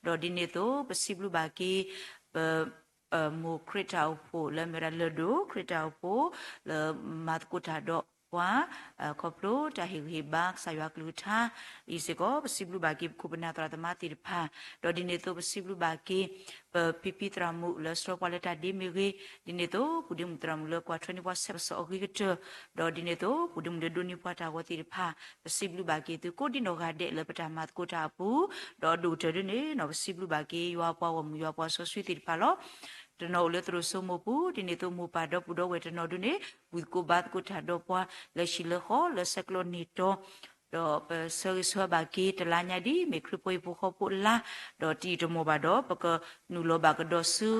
ดอดิเนโตปสิบลูบากีมูคริตาอุโปเลเมราเลโดคริตาอุโปเลมาตกุตาดอว่าครอบครัวจะเหี่ยวบากสายวักลูท่าอีสิก็สิบลูบากีคุปนาตราตมาติดพาดอดินเนโตสิบลูบากีพิพิตรามุเลสโตรควาเลตาดิมิรีดินเนโตปุดิมุตรามุเลกว่า20 ว่าเซปสอกิกเตดอดินเนโตปุดิมุเดโดนิปวาตาวติดพาสิบลูบากีตุโคดินโนกาเดเลปตามาตโคตาปูดอดูเตเดเนนอสิบลูบากียัวปาวมยัวปาวสสวิติดพาลอตโนเลตรโซโมปูดิเนโตมูปาดอปูดอเวตโนดุเนบุโกบาตโคตาดอปวาเลชิเลขอเลเซโคลนิโตดอเปเซอร์สวบากีตลาญาดีเมคริปวยปูขอปุลาดอตีตโมบาดอปะกนูโลบากดอซู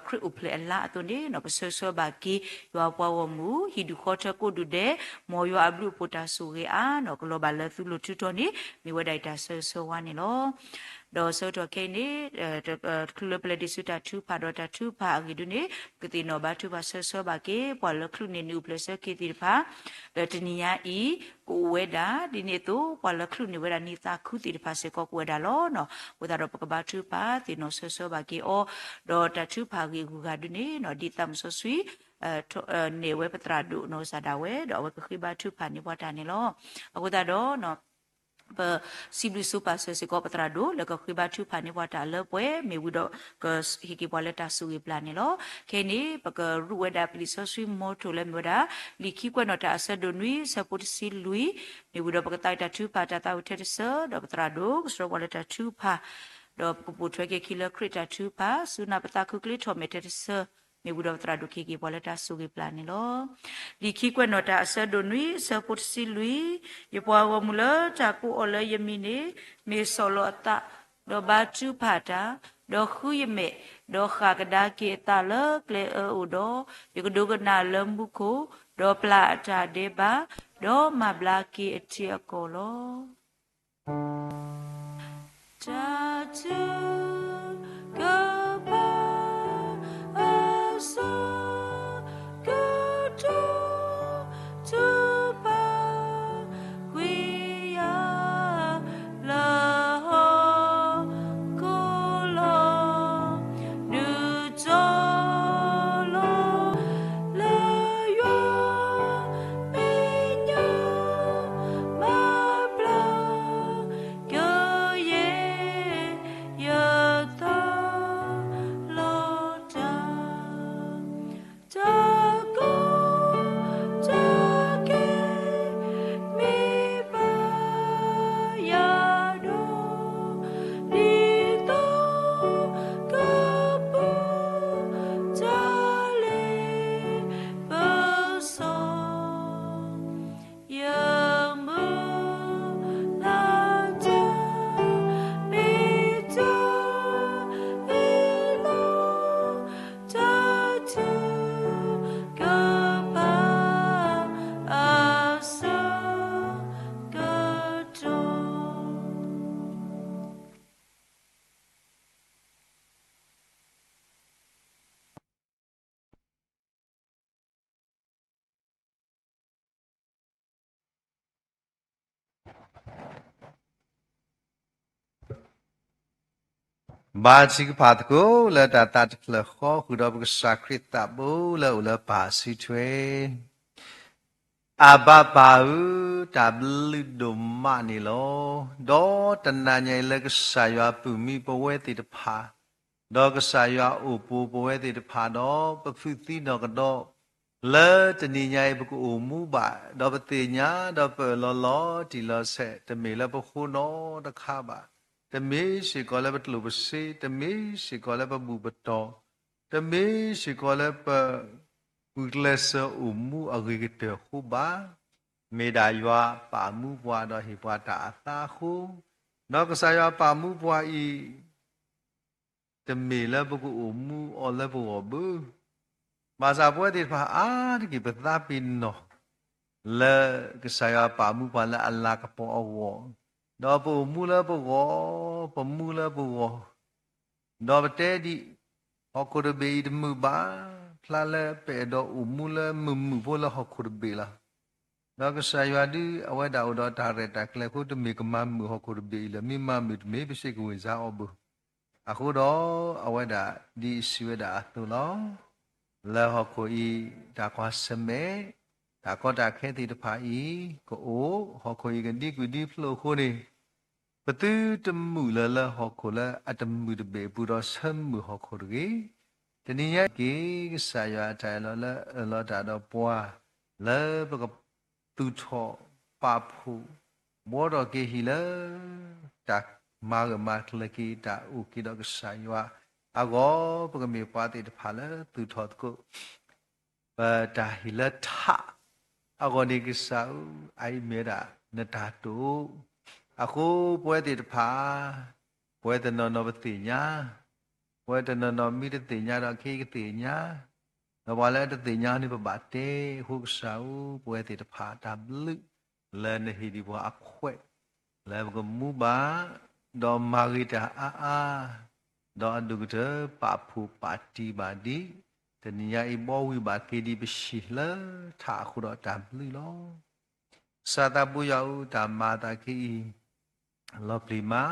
คริอุเพลลาตัวนี้นอเปเซอร์สวบากียัวปาวมูฮิดุขอเทโกดุเดมอยัวอับลูปุตาสุเรอานอกโลบาเลตุลุตุตอนี้มีวดาตาเซอร์สวานิโล do so to kene club le disuta tu pa do ta tu pa agi du ne kiti no ba tu ba so ba ke pwa le klu ne nu plus ke ti pa de tnia I ko weda di ne to pwa le klu ne weda ni ta khu ti pa se ko weda lo no weda do pa ba tu pa ti no so ba ke o do ta tu pa gi gu ga du ne no di tam so sui ne we patra du no sa da we do we khi ba tu pa ni bwa ta ne lo aguda do no ba sibli super se ko patra do le ko khiba thu phani wata le pwe me wu do ko hiki bole ta su plan ni lo ke ni ba ko ruweda pli so sui mo to le moda likhi ko no ta asa do nui support si lui me wu do ba ta thu pa ta u the so do patra do so bole ta thu pa do pu thwe ke kilo krita thu pa su na pata ku kli tho me te so me wu do patra do ki bole ta su plan ni lo likhi ko no ta asa do nui support si lui ye pwa wo mula ta ku ole yemine me solo ata do ba chu phata do khu yeme do kha kada ke ta le kle u do ye ko do na lembu ko do pla ta de ba do ma bla ki ati ko lo ta tu go ba aso go to ba we are la ko lo nu zo lo la yo me nya ma bla go ye ya ta lo ta ta go ta ke me ba ya do ni to ka pu ta le ba so ya mu la ta me ta e lo ta tu ka ba aso ka to ba chi ka phat ko la ta ta la kho khu do ba sakrit ta bo la u la ba si thwe a ba ba u ta blu do ma ni lo do ta na nyai la ka sa ywa pu mi po we ti ta pha do ka sa ywa u pu po we ti ta pha do pa phu ti do ka do le ta ni nyai ba ko u mu ba do ba ti nya do pa lo lo ti lo se ta me la ba khu no ta kha baတမေရှိကောလည်းပတလူပစေတမေရှိကောလည်းပဘူပတောတမေရှိကောလည်းပဘူလက်ဆာဥမှုအဂိကတခုပါမေဒါယွာပါမှုဘွားတော့ဟိဘွားတာအသာခုနောက်ကစားယွာပါမှုဘွားဤတမေလည်းပကူဥမှုအော်လည်းဘောဘူးမာစာပွဲတိဖာအာတကိပသာပိနောလေကစားယွာပါမှုဘွားလည်းအလာကပေါ်အောတော့ပုံမူလာပကောပမူလာပကောတော့တဲဒီဟောကုရဘေဒမူပါဖလာလဲပေတော့ဥမူလာမမူဘောလာဟောကုရဘေလာတော့ကစားရဒီအဝဲတာတော့တာရတာကလေခုတမီကမမူဟောကုရဘေလာမိမမီမေပစိကဝေစားအဘအခုတော့အဝဲတာဒီစီဝဲတာသူလောလဲဟောကိုဤဒါကွာစမဲဒါကောတာခဲတိတဖာဤကိုအိုဟောကိုဤကဒီကူဒီဖလိုခိုနေပတူတမှုလလဟောကိုလအတမှုတဘေပူတော်ဆမ်မှုဟောကိုရေတနည်းကေဆာယတိုင်လောတာတော့ပွားလဲပကတူထောပါဖူဘောတော်ကေဟီလတာမာဂမာကလကီတာဥကိတော့ဆာယအဂောပကမေပါတိတဖာလဲတူထောကိုတာဟီလထအဂောဒီကိစာအိုင်မေရာနတာတုအခုပွဲတိတဖာပွဲတနောနောပတိညာပွဲတနောနောမိတတိညာတော့ခေကတိညာတော့ဘာလဲတတိညာနိပပတေဟုကစာပွဲတိတဖာတဘလူလဲနဟီဒီဘွာအခွဲလဲကမူပါ do marita do adugde papu pati badi tenia ibo wi ba kedi bishila tha khu do tam li lo sata bu ya u ta ma ta ki lo prima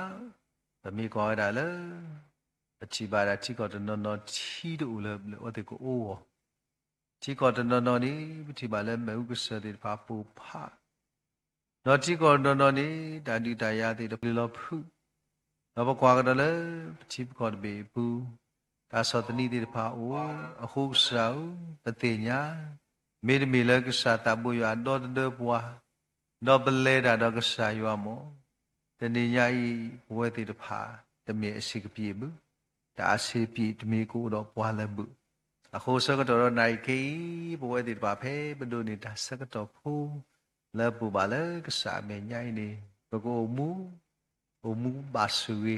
mi ko da le chi ba da chi ko no chi do le o de ko o chi ko no ni chi ba le me u ko se de pa pu pha no chi ko no ni da di da ya de lo phu no ba kwa ga le chi ko de be pu ta so tani de pa o a khu sa u pa te nya me de me le ko sa ta bu ya do de bwa no ba le da do ko sa yo moတနေညာဤဘဝတိတဖာတမေအစီကပြေဘူးဒါအစီပြေတမေကိုတော့ပွားလည်းဘူးအခုစကတော့နိုင်ကေဘဝတိတဖာဖဲဘဒုနေတာစကတော့ဖူလဲပူပါလဲကစားမေညာဤနေဘကိုမူဘာဆွေ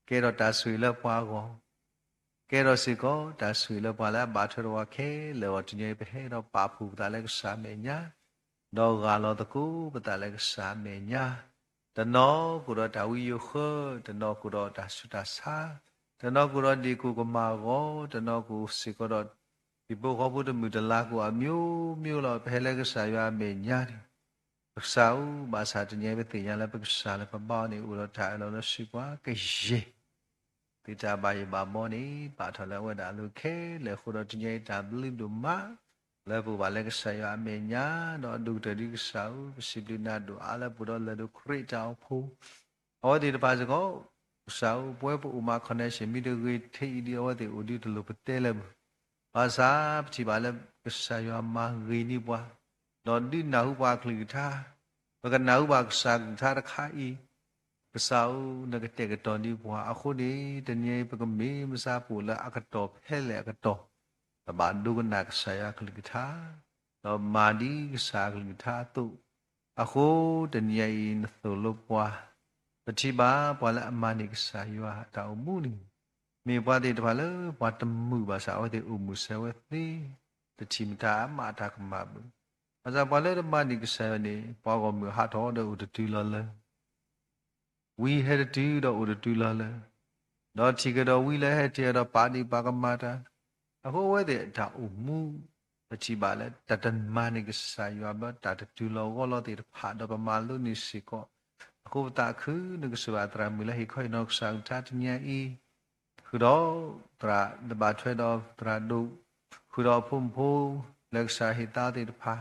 ကဲတော့တာဆွေလဲပွားကောကဲတော့စီကောတာဆွေလဲပွားလဲဘာထရောခဲလဲဝတညေဖဲတော့ပါဖူတာလဲကစားမေညာတော့ဂါလောတကူပတာလဲကစားမေညာတနောကုရတဝိယခတနောကုရတသုတသာတနောကုရဒီကုကမာကောတနောကုစေကောဒီဘောဂဘုဒ္ဓမူတလာကိုအမျိုးလောဖဲလဲကစားရမေညာပက္စာဥဘာသာတညေပဲတင်ရလဲပက္စာလဲပပောနေဥရထာလောလရှိကွာကေယေတိတာဘာယဘာမောနေပါထလဲဝဒလူခဲလဲခုရတညေတာဘလိဒုမာလဲပူပါလဲကဆာယအမေညာတော့ဒုတတိကဆာဥပစိပလိနာတို့အားလဲပူတော့လဲတို့ခရိတောင်ဖူဩဒီတပါစကောဆာဥပွဲပူမာခနဲ့ရှင်မိတဂေထေဤဒီဩဒီဥဒီတလူပတဲလဲဘာသာပချိပါလဲကဆာယမဂီနိပွားတော့ဒီနာဟုပါခလိထာဘကနာဟုပါကဆာထာရခာဤကဆာဥနကတဲ့ကတော်ဒီပွားအခုဒီတညေပကမေမစာပူလာအကတော်ဖဲလဲအကတော်ba duga nak saya kelikita no madi sa kelikita tu aku dunia ini solo puah petiba pala amani saya tahu muni me pati pala puah temu bahasa awak umu sawati tercipta mata kemabu bahasa pala amani saya ni puah kamu hat ada udah tulala we had to do udah tulala no jika dah we lah tiada padi bagamataအခုဝဲတဲ့ဒါအမှုအချိပါလဲတတမနိကဆာယောဘတာတူလောကောလောတိဖာဒပမာလုနိစီကောအခုတာခုနကဆဝတရမီလဟိခွိနောက်ဆောင်တာတညာဤခုတော့တရာတဘာထွဲတော့တရာဒုခုတော့ဖုံဖိုးလက်ဆာဟိတာတိဖာ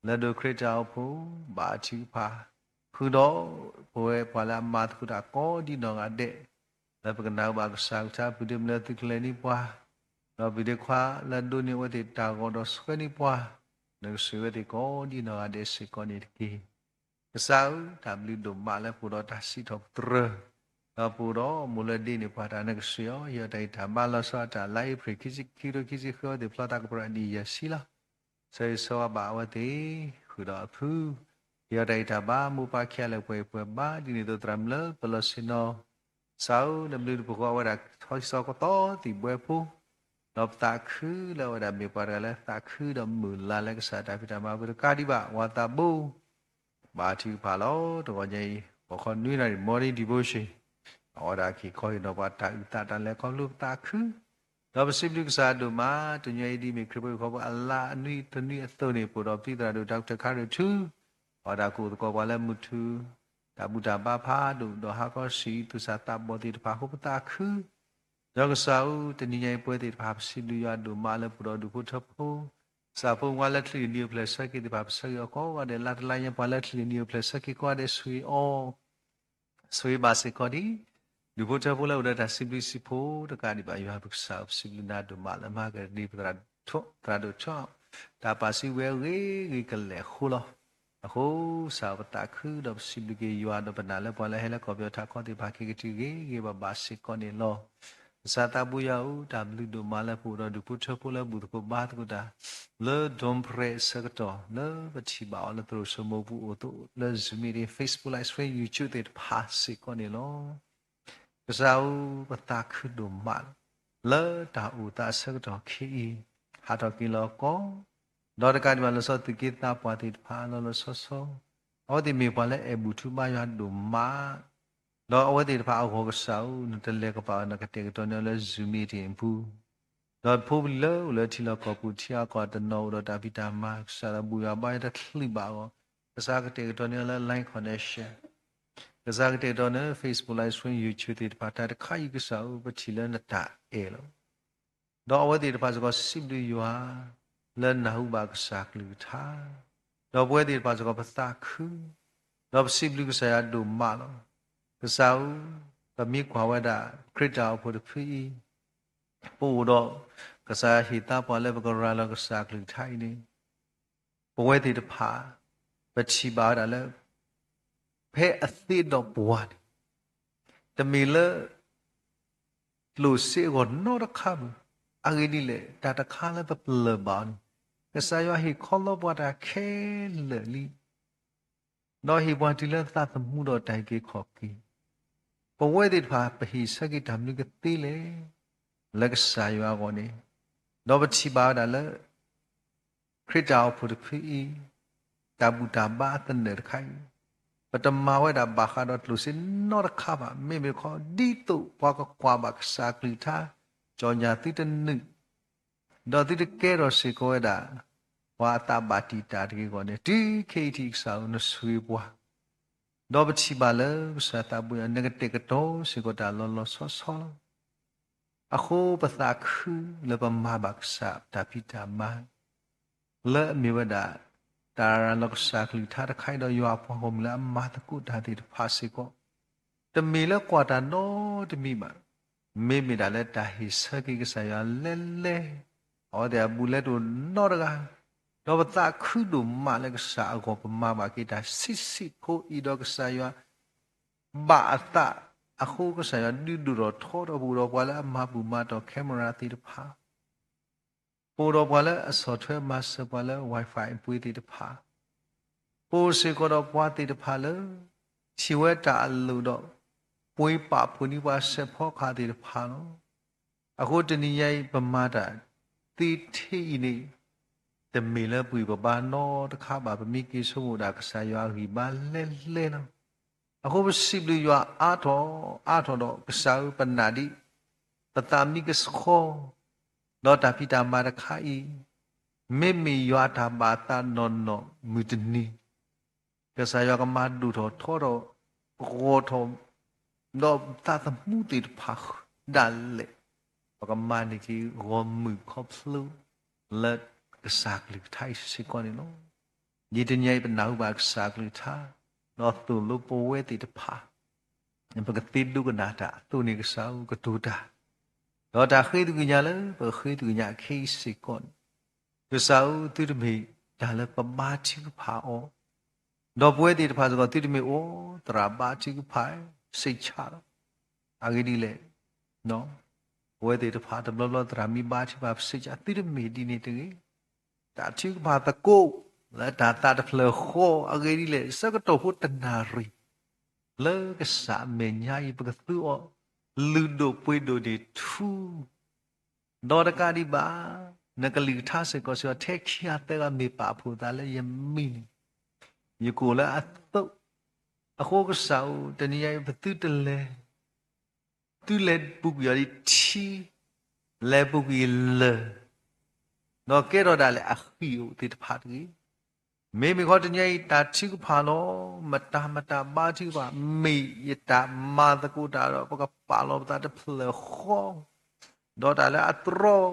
လက်ဒုခရတောဖိုးဘာချီဖာခုတော့ဘဝပလာမတ်ခုတာကောဒီနောငါတဲ့လက်ပကနာဘာကဆောင်တာပုဒိမလတိကလနိပွားတော့ဗီဒီခွာလဒုန်ဝတိတာကောတော့စခနိပွားနဆွေဝတိကောဒီနောအဒေစေကောနိတကီကဆောတဘလီဒုမာလပူတော့တစီတော့တရတော့ပူတော့မူလဒီနေပါတာနကဆွေရတိုင်တမလာဆောတာလိုက်ဖရိခိစီခီရိုခိစီခေါ်ဒီဖလာတာကပရဒီယစီလာဆေဆောဘာဝတိခုတော့ဖူရတိုင်တဘာမူပါခဲလဲပွဲဘာဒီနေတော့တရမလပလစနောဆောနဘလီပူကောဝရထောဆောကတော့ဒီပွဲဖူတော့တာခုလောရမေပါရလဲတာခုတော့မူလာလဲကစားတာဖိတာမှာဘုကာဒီဘဝတာဘူဘာတီဖာလောတော့ကြီးဘခွန်နွေးနေမော်ရီဒီဗိုရှင်အော်ဒါခီခေါ်တော့ဘာတာဥတာတလဲခေါ်လို့တာခုတော့ပစိပလိကစားတို့မှာတညေဒီမီခရဘခေါ်အလာအနွိတနွိအသွနေပို့တော့ပြည်တော်တို့ဒေါက်တာခါရထူအော်ဒါကိုကောပါလဲမူထူတာဘူတာဘာဖာတို့တော့ဟာကောစီသူစာတာဘောတိတဖာဟုတ်တာခုယောဂစာဥတဏိယပွဲတိဘာပစီလူရဒုမာလပရောဒုဖုထဖို့စာဖုံဝါလက်ထလီနီယပလက်ဆကိတိဘာပစယောကောဝါဒေလတ်လိုင်းပလက်ထလီနီယပလက်ဆကိကွာဒေဆွေအောဆွေဘာစေကောဒီဒုဖုထဖို့လောက်တာစီပလီစီဖို့တကဒီဘာယောဘုစာပစီလူနာဒုမာလမဂဒီပဒရာထောတရာဒုချောတာပါစီဝဲရေကလေခူလောအခုစာဝတခုတော့စီလူကေယောဒပနာလပလဲဟဲလကောပြောတာကောတိဘာခိကတိကေဘာစေကောနေလောစာတဘူယာဥတဘလူဒမာလပူရဒုပုထပူလဘူကိုဘာတကုတာလေဒွန်ပရက်စကတော့လေပတိဘာလသူစမဘူအိုတိုလေဇမီရီ Facebook Live Stream YouTube တဲ့ပါစီကောနေလောကစားဥပတာခုဒမာလေတာဥတာစကတော့ခီဟာတော့ကီလောကောဒေါ်တကဒီမလစောတိကိတာပွားတိဖာလောလောဆောဆောအော်ဒီမေပါလေအဘူထူမယဒုမာ တော့အဝဲတိတဖာအောကဆောက်နတလေကပါနကတေကတော့နလဲဇူမီတင်ဘူးတော့ဖိုးလဲချီလကောကူချီယာကောတနောတော့တာပီတာမဆာဘူယာဘိုင်တခလိပါကောကစားကတေကတော့နလဲ line connection ကစားကတေတော့န Facebook live stream YouTube တိတဖာတာတခါယူကဆောက်ပချီလဲနတာအဲလို့တော့အဝဲတိတဖာစကောစစ်လူယွာလဲနာဟုပါကစားကလူထားတော့ဘွဲတိတဖာစကောပသခုတော့စစ်လူကစားရဒုမလို့ကစားပမိခွာဝဒခရစ်တာဖို့တဖီပို့တော့ကစားဟိတာပေါ်လဲပကရာလကစားကလူထိုင်နေဘဝတိတဖာပချီပါတာလဲဖဲအသိတော့ဘဝတမီလလူစေကိုနောရခမ်အဂိဒီလေတာတခါလဲပပလဘန်ကစားရဟိခေါ်လို့ဘဝတာခဲလေလီနော်ဟိဘွန်တီလဲသတ်မှုတော့တိုင်ကေခေါ်ကီပဝဲတိတဖာပဟိစကိတမ်လူကတိလေလက်ကစားရွာကောနေတော့ပချီပါတာလဲခရစ်တော်ဖို့တဖီတဘူတာဘာတနေခိုင်ပတမဝဲတာဘာခါတော့လူစင်နော်ခါပါမေမေခေါ်ဒီတုဘွားကကွာဘကစားကလီသာကြောညာတိတနုတော့တိတကဲတော့စေကိုဝဲတာဝါတာဘာတီတာတကေကောနေဒီခေတီဆောင်းနဆွေဘွားတော့ပချီပါလဲစာတာဘူးနဂတေကတော့စေကိုတာလောလောဆောဆောအခုပသခုလပမဘကစားတာပိတာမလဲမြေဝဒါတာရလကစားကလီထားတခိုင်တော့ရွာဖော်ဟ ோம் လာမတကုတာတိဖာစီကိုတမီလဲကွာတာနော်တမီမမေမီဒါလဲတာဟိစကိကစားရလဲလဲဟောတဲ့ဘူးလဲတို့နော်တကတော့ပသခုတို့မလဲကစားအကောပမဘကိတာစစ်ကိုဤတော့ကစားရဘာအတာအခုကစားရဒီဒူတော့ထောတော့ဘူးတော့ဘွာလဲမဘူးမတော့ကင်မရာတိတဖာပိုတော့ဘွာလဲအစောထွဲမဆဘွာလဲ wifi ပွေးတိတဖာပိုစေကတော့ဘွာတိတဖာလဲချီဝဲတာလူတော့ပွေးပါဖူနီပါဆက်ဖောခါတိတဖာနော်အခုတနည်းရိုက်ပမာတာတိထိနေတမီလဲပွေပပါနော်တခါပါပမိကိဆုံးတာကစားရွာရီပါလဲလဲနော်အခုစိဘလူရွာအာထောတော့ကစားပနာဒီပတာမိကစခေါတော့တာပိတာမာရခိုင်မေမီရွာတာဘာတာနော်မူတနီကစားရွာကမဒူတော့ထောတော့ရောထောတော့တာသမှုတိဖာဒါလေပကမနီကြီးရောမှုခေါပလူလက်ကစားကလေးထိုင်စီကောနေနော်ညီတညိပနောက်ပါကစားကလေးထားတော့သူ့လိုပိုဝဲတိတဖာပကတိလူကနာတာသူနေကစားကတူတာတော့တာခေတူညာလဲပခေတူညာခေစီကွန်ကစားသူတမီဒါလဲပမာချီကဖာအောတော့ပွဲတိတဖာဆိုတော့သူတမီအောတရာဘာချီကဖာစိတ်ချတော့အဂိဒီလေနော်ပွဲတိတဖာတဘလတရာမီဘာချီပါစိတ်ချသူတမီဒီနေတေတာချီကဖာတကိုလဲတာတာတဖလခေါ်အဂိဒီလေစကတော့ဟုတ်တနာရီလဲကစားမညာဤပကသူအောလူတို့ပွေးတို့ဒီထူဒေါ်ရကာဒီပါနကလီထားစကောဆိုတက်ခီအတဲကမေပါဖို့ဒါလည်းယမီယကိုလာအတော့အခုကစားတနည်းဘသူတလဲသူလဲပုဂ္ဂိုလ်ချီလဲပုဂ္ဂိုလ်လဲတော့ကဲတော့ဒါလည်းအခီကိုတိတဖာတကြီးမေမေခေါ်တညိတာချိကဖာလောမတာဘာချိပါမေယတာမာတကူတာတော့ပကပါလောတာတဖလခေါတော့တာလည်းအထရော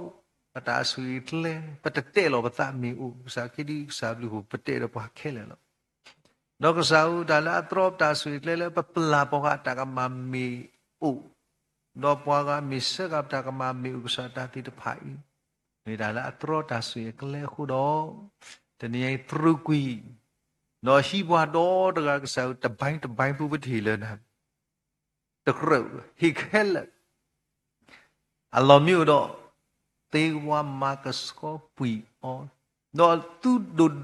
ပတာဆွေတလဲပတတဲလောပတာမေဥစားခိဒီစားဘလူပတဲတော့ပါခဲလေလောတော့ကစားဦးဒါလည်းအထရောတာဆွေတလဲပပလာပေါ်ကတာကမမေဥတော့ပွားကမစ္စကတာကမမေဥစားတာတိတဖိုင်နေဒါလည်းအထရောတာဆွေကလဲခုတော့တနည်းထရုကွီနော်ရှိဘွားတော့တကစားတပိုင်းပူပတိလဲနာတခရုဟိခဲလအလောမျိုးတော့တေဝါမာကစကောပီအောတော့သူ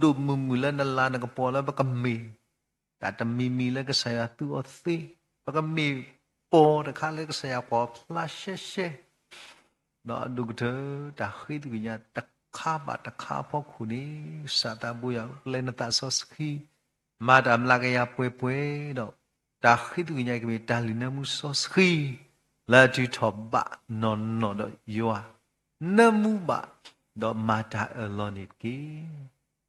ဒုမူလနလာနကပေါ်လာပကမေတာတမီလဲကစားရသူအသေးပကမေပေါ်တခါလဲကစားရပေါ်ဖလာရှေတော့ဒုကတာခိတကညာတခါပါတခါဖို့ခုနေစာတာဘူးရလဲနတာဆော့စခီမာဒမ်လာကရပွေတော့တ ta khi tu nhai cái ta lì nam mu so khi là tu thọ bạ non non đó yo nam mu bạ đó mà ta ở lo nít kí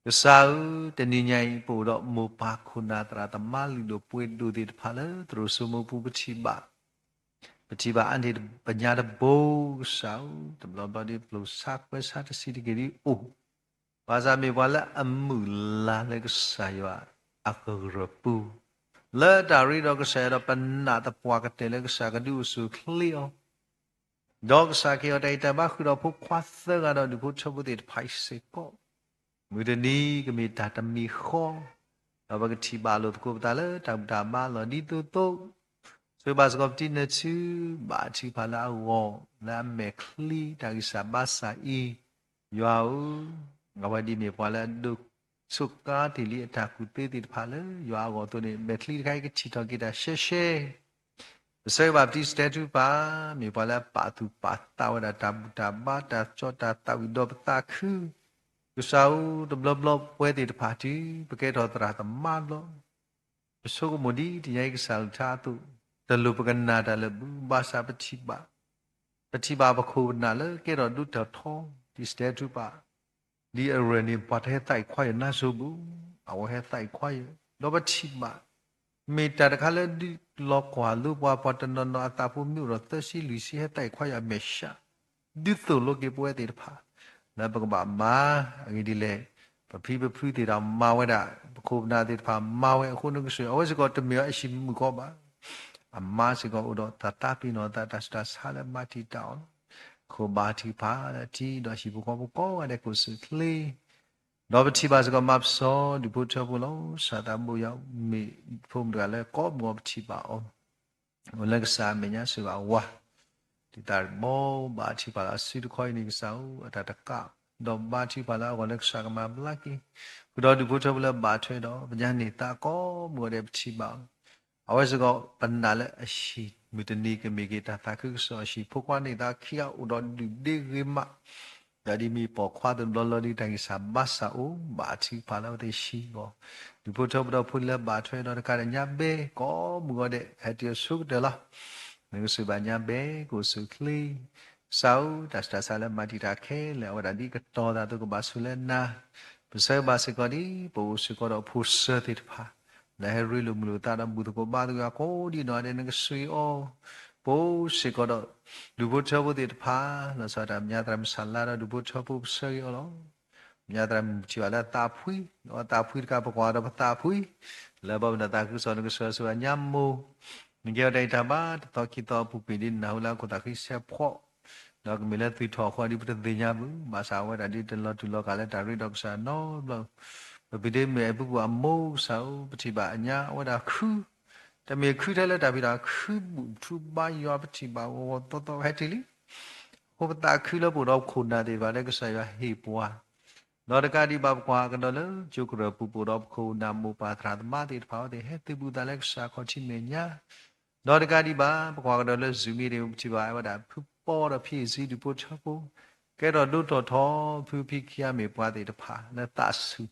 cái sao tên đi nhai bộ đó mu pa khuna tra ta ma lì đồ puet đồ đi phá lỡ rồi số mu pu bát chi bạ anh thì bây giờ đã bố sao tầm lo bao đi lâu sát với sát xí đi cái đi ô bây giờ mình bảo là âm mưu là cái sai và akarapu lỡ đã đi đó cái sai đó bên nãy tập qua cái tên cái sai cái điều sự clear đó cái sai kia ở đây ta bắt khi đó phúc khoa sơ cái đó được phúc cho bố để phải sẽ có người ta đi cái mình ta tâm mi khó đó cái chi ba lô của ta lỡ ta ba lô đi tu tu所以把这个今天去把去把那我那没克但是把啥伊要我的没把那都สุกที่ลีตาคุเตติพาเลยอยู่อากตัวนี้เมทลีใครก็ชิตอกิดาเช่เช่所以ว่าที่สเตตูปามีพาแล้วปาตุปาตาวดาตาบุตาบาตาจอตาตาวิดอบตาคือกุศลตบลบเวติพาทีปะเกตอตราตมาลสุกมดีที่ยังกุศลชาตุตลุปกันนาดาลบุบาสาปฏิบาปะโคนาเลเกตอดุตทองที่สเตตูปาဒီအရနေပတ်ဟဲတိုက်ခွိုင်းနာဆိုဘူးအဝဟဲတိုက်ခွိုင်းတော့ပချိမမေတ္တာတခါလေဒီလောကွာလူပွားပတ်တနနအတာဖုမျိုးတော့သရှိလူရှိဟဲတိုက်ခွိုင်းရမေရှာဒီသို့လောကေပွဲတေတဖာနာပကဘာမာအငီဒီလေပဖိပဖူးတေတော်မာဝဲတာပခုနာတေတဖာမာဝဲအခုနကဆွေအဝဲစကောတမြေအရှိမှုကောပါအမာစကောဥတော်တတာပိနောတတစတာဆာလမတိတောင်းကိုဘာတီပါတီတော့ရှိဘူးကောရတဲ့ကိုစကလေးတော့ပတိပါစကမပ်စောဒီဘုချဘူးလို့စာတမှုရောက်မိဖုံတယ်လည်းကောမောပတိပါအောင်ဘလကစာမညာဆိုပါဝါဒီတာမောဘာတိပါလားစီတခွိုင်းနေဆောအတတကတော့ဘာတိပါလားကိုလက်စာကမဘလကီဘုတော်ဒီဘုချဘူးလည်းဘာထွဲတော့ပညာနေတာကောမောတဲ့ပတိပါအဝဲစကပန္နာလည်းအရှိမတနီကမေကတာတာခုဆောရှိဖုကွာနေတာခီယာဥတော်ဒီဒေဂမဒါဒီမီပေါ်ခွာတယ်လောလောဒီတိုင်စာဘဆာအိုဘာချီပါလို့တဲ့ရှိကောဒီဖို့တော့ဘဖုလဘာထွဲတော့ကရညာဘေကောမူရတဲ့အတဆုတယ်လားငါစဘာညာဘေကိုစုခလီဆောတတ်တာဆာလမတီတာခဲလေဝဒဒီကတော်တာတော့ကဘာဆုလဲနာပစေဘာစကောဒီပိုစကောတော့ဖုစတိတဖာလဲရီလူမလူတာတော့ဘူးတော့ဘာတော့ကိုဒီတော့တဲ့ငါဆွေအောပိုစကောတော့လူဘချဘတိတဖာလောစတာမြတ်တရမဆလာတော့လူဘချဘဆွေအောလောမြတ်တရမချီလာတာဖွီတော့တာဖွီကပကွာတော့တာဖွီလဲဘောနတာကုစောနကဆောဆွာညမ်မိုငကြတဲ့တဘာတော့ကိတော့ပူပီဒီနာဟလာကိုတာခိဆက်ဖော့တော့မီလက်သီထော်ခွာဒီပတသိညာဘူးမဆာဝဲတာဒီတလောတူလောကလည်းဒါရီဒေါက်ဆာနော်ဘဘီဒေမေပုကွာမိုးဆောပတိပါအညာဝဒါခူတမေခူတယ်လည်းဒါပြီးတာခူဘူးသူပါယောပတိပါဝတော်တော်ဟဲ့တီလီဟိုပတာခူလို့ပို့တော့ခုနာတယ်ဗာလည်းကဆာရဟေပွားနော်တကဒီဘကွာကတော့လေကျုကရပူပို့တော့ခုနာမူပါသရသမတိဖောက်တယ်ဟဲ့တိဘူးတလည်းကဆာခေါ်ချိမညာနော်တကဒီဘာကွာကတော့လေဇူမီတွေပတိပါဝဒါဖူပေါ်တော့ဖြစ်စီဒီပို့ချဖို့ကဲတော့တို့တော်ထောဖူဖိခရမေပွားတယ်တဖာနဲ့တဆူ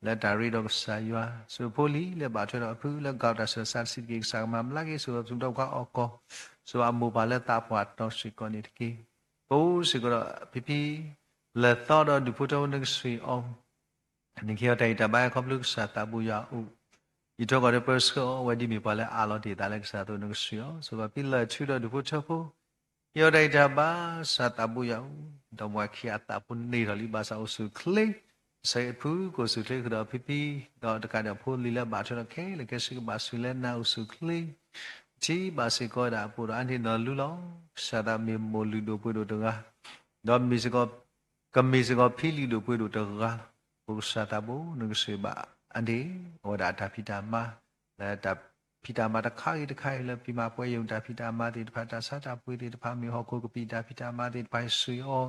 လက်ဒါရီတော့ဆာယွာဆိုဖိုလီလက်ဘာထွတော့ဖူလက်ကောက်တာဆာစီကိဆာမမလာကေဆိုတော့တော့ကောအောဆိုအမူပါလက်တာပွားတော့စီကောနေတကေပိုးစီကတော့ဖိဖိလက်တော့ဒီပို့တော့နေဆွေအောင်ဒီခေတ်တိုင်တပိုင်းခေါပလုစာတဘူယာဥဒီတော့ကတော့ပတ်စကောဝဒီမီပါလက်အာလော်တီတာလက်စာတော့နေဆွေအောင်ဆိုတော့ပိလက်ချူတော့ဒီပို့ချဖို့ယောဒိုင်တဘာစာတဘူယာတော့မခိအတာပုနေရလီဘာစာအဆုခလေစေဖူကိုစုလေကတော့ဖိဖိတော့တကတော့ဖိုးလီလက်ဘာထတော့ခဲလေကဲစီဘာဆူလဲနာအဆုခလေချီဘာစီကောတာပူရန်တီနော်လူလောစာဒမီမိုလူဒိုပွေတို့တကတော့မီစကောကမီစကောဖိလီဒိုပွေတို့တကဘုစာတဘူနုစေဘာအန်ဒီဟောဒါတာဖိတာမာလက်တာဖိတာမာတခိုင်လဲပြမပွဲယုံတာဖိတာမာတိတဖာတာစာတာပွေတိတဖာမီဟောကိုကပိတာဖိတာမာတိပိုင်ဆွေအော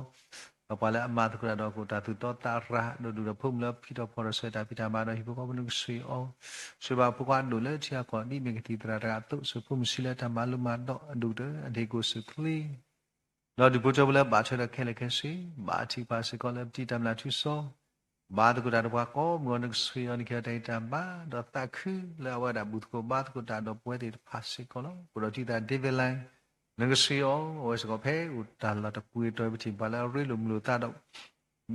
ဘာလဲအမတ်ကရတော့ကိုတာသူတော့တာရာဒိုဒူဖုံလဖိတော့ပေါ်ဆွေတာဖိတာမာတော့ဟိဘကောဘနုဆွေအောဆွေဘာပကွာဒိုလဲချာကောဒီမင်ကတိတရာတာတုဆွေဖုံစီလက်တာမလူမတော့အဒူတဲ့အဒေကိုဆွေကလီလောဒီဘုချဘလဲဘာချရခဲလဲခဲစီဘာတိပါစကောလဲပတိတမလာသူစော ba tu da ba ko mo ne sui on ke dai ta ba do ta khu la wa da bu ko ba tu da do pwe ti pha si ko lo ko do ti da david line ne sui o o so ko phe u da la ta pu to bi ti ba la ri lo mu lo ta do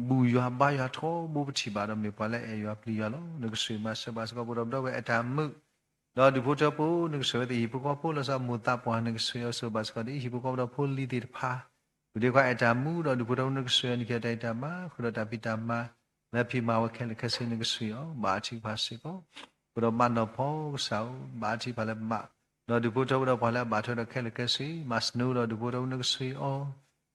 bu ya ba ya tho bu bi ti ba do me pa la e ya pli ya lo ne sui ma se ba so ko do do we a ta mu do du phu to pu ne sui ti pu ko pu lo sa mu ta pwa ne sui o so ba so ko di pu ko do phu li ti pha bu de kwa a ta mu do du phu to ne sui ni ke dai ta ma ko do ta pi ta maလက်ပြမဝခဲလက်ခစင်းနေကဆွေရောဘာချီပါစေကောဘုရမနောဖောဆောဘာချီပါလက်မတော့ဒီဘုတော်တော့ဘာလဲဘာထောခဲလက်ခစီမစနူတော့ဒီဘုတော်နကဆွေအော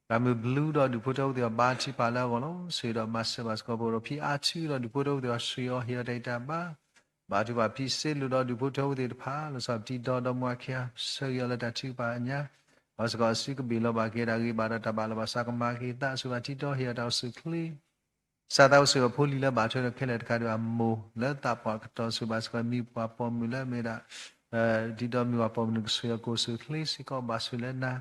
ဒါမျိုးဘလူးတော့ဒီဘုတော်တော့ဘာချီပါလဲကောလို့ဆွေတော့မဆဘစကောဘုရဖီအာချီတော့ဒီဘုတော်တော့ဆွေရောဟီရဒိတာဘာဘာတူပါဖီစေလူတော့ဒီဘုတော်တော့ဖာလို့ဆိုတီတော်တော့မွားခဲဆွေရလက်တချီပါညာဘာစကောစီကဘီလောဘာကေရာဂီဘာရတဘာလဘာစကမာကေတာဆွေတီတော်ဟီရတော့ဆွေကလီစာတောက်ဆိုဖိုလီလာဘာချေခဲလက်တခါတော့မိုလက်တာပွားကတော့ဆိုဘာစကမီပွားပေါ်မူလာမေရာဒီတော်မီဝါပေါ်မနုဆွေကိုဆွေခလီစီကောဘာဆွေလနာ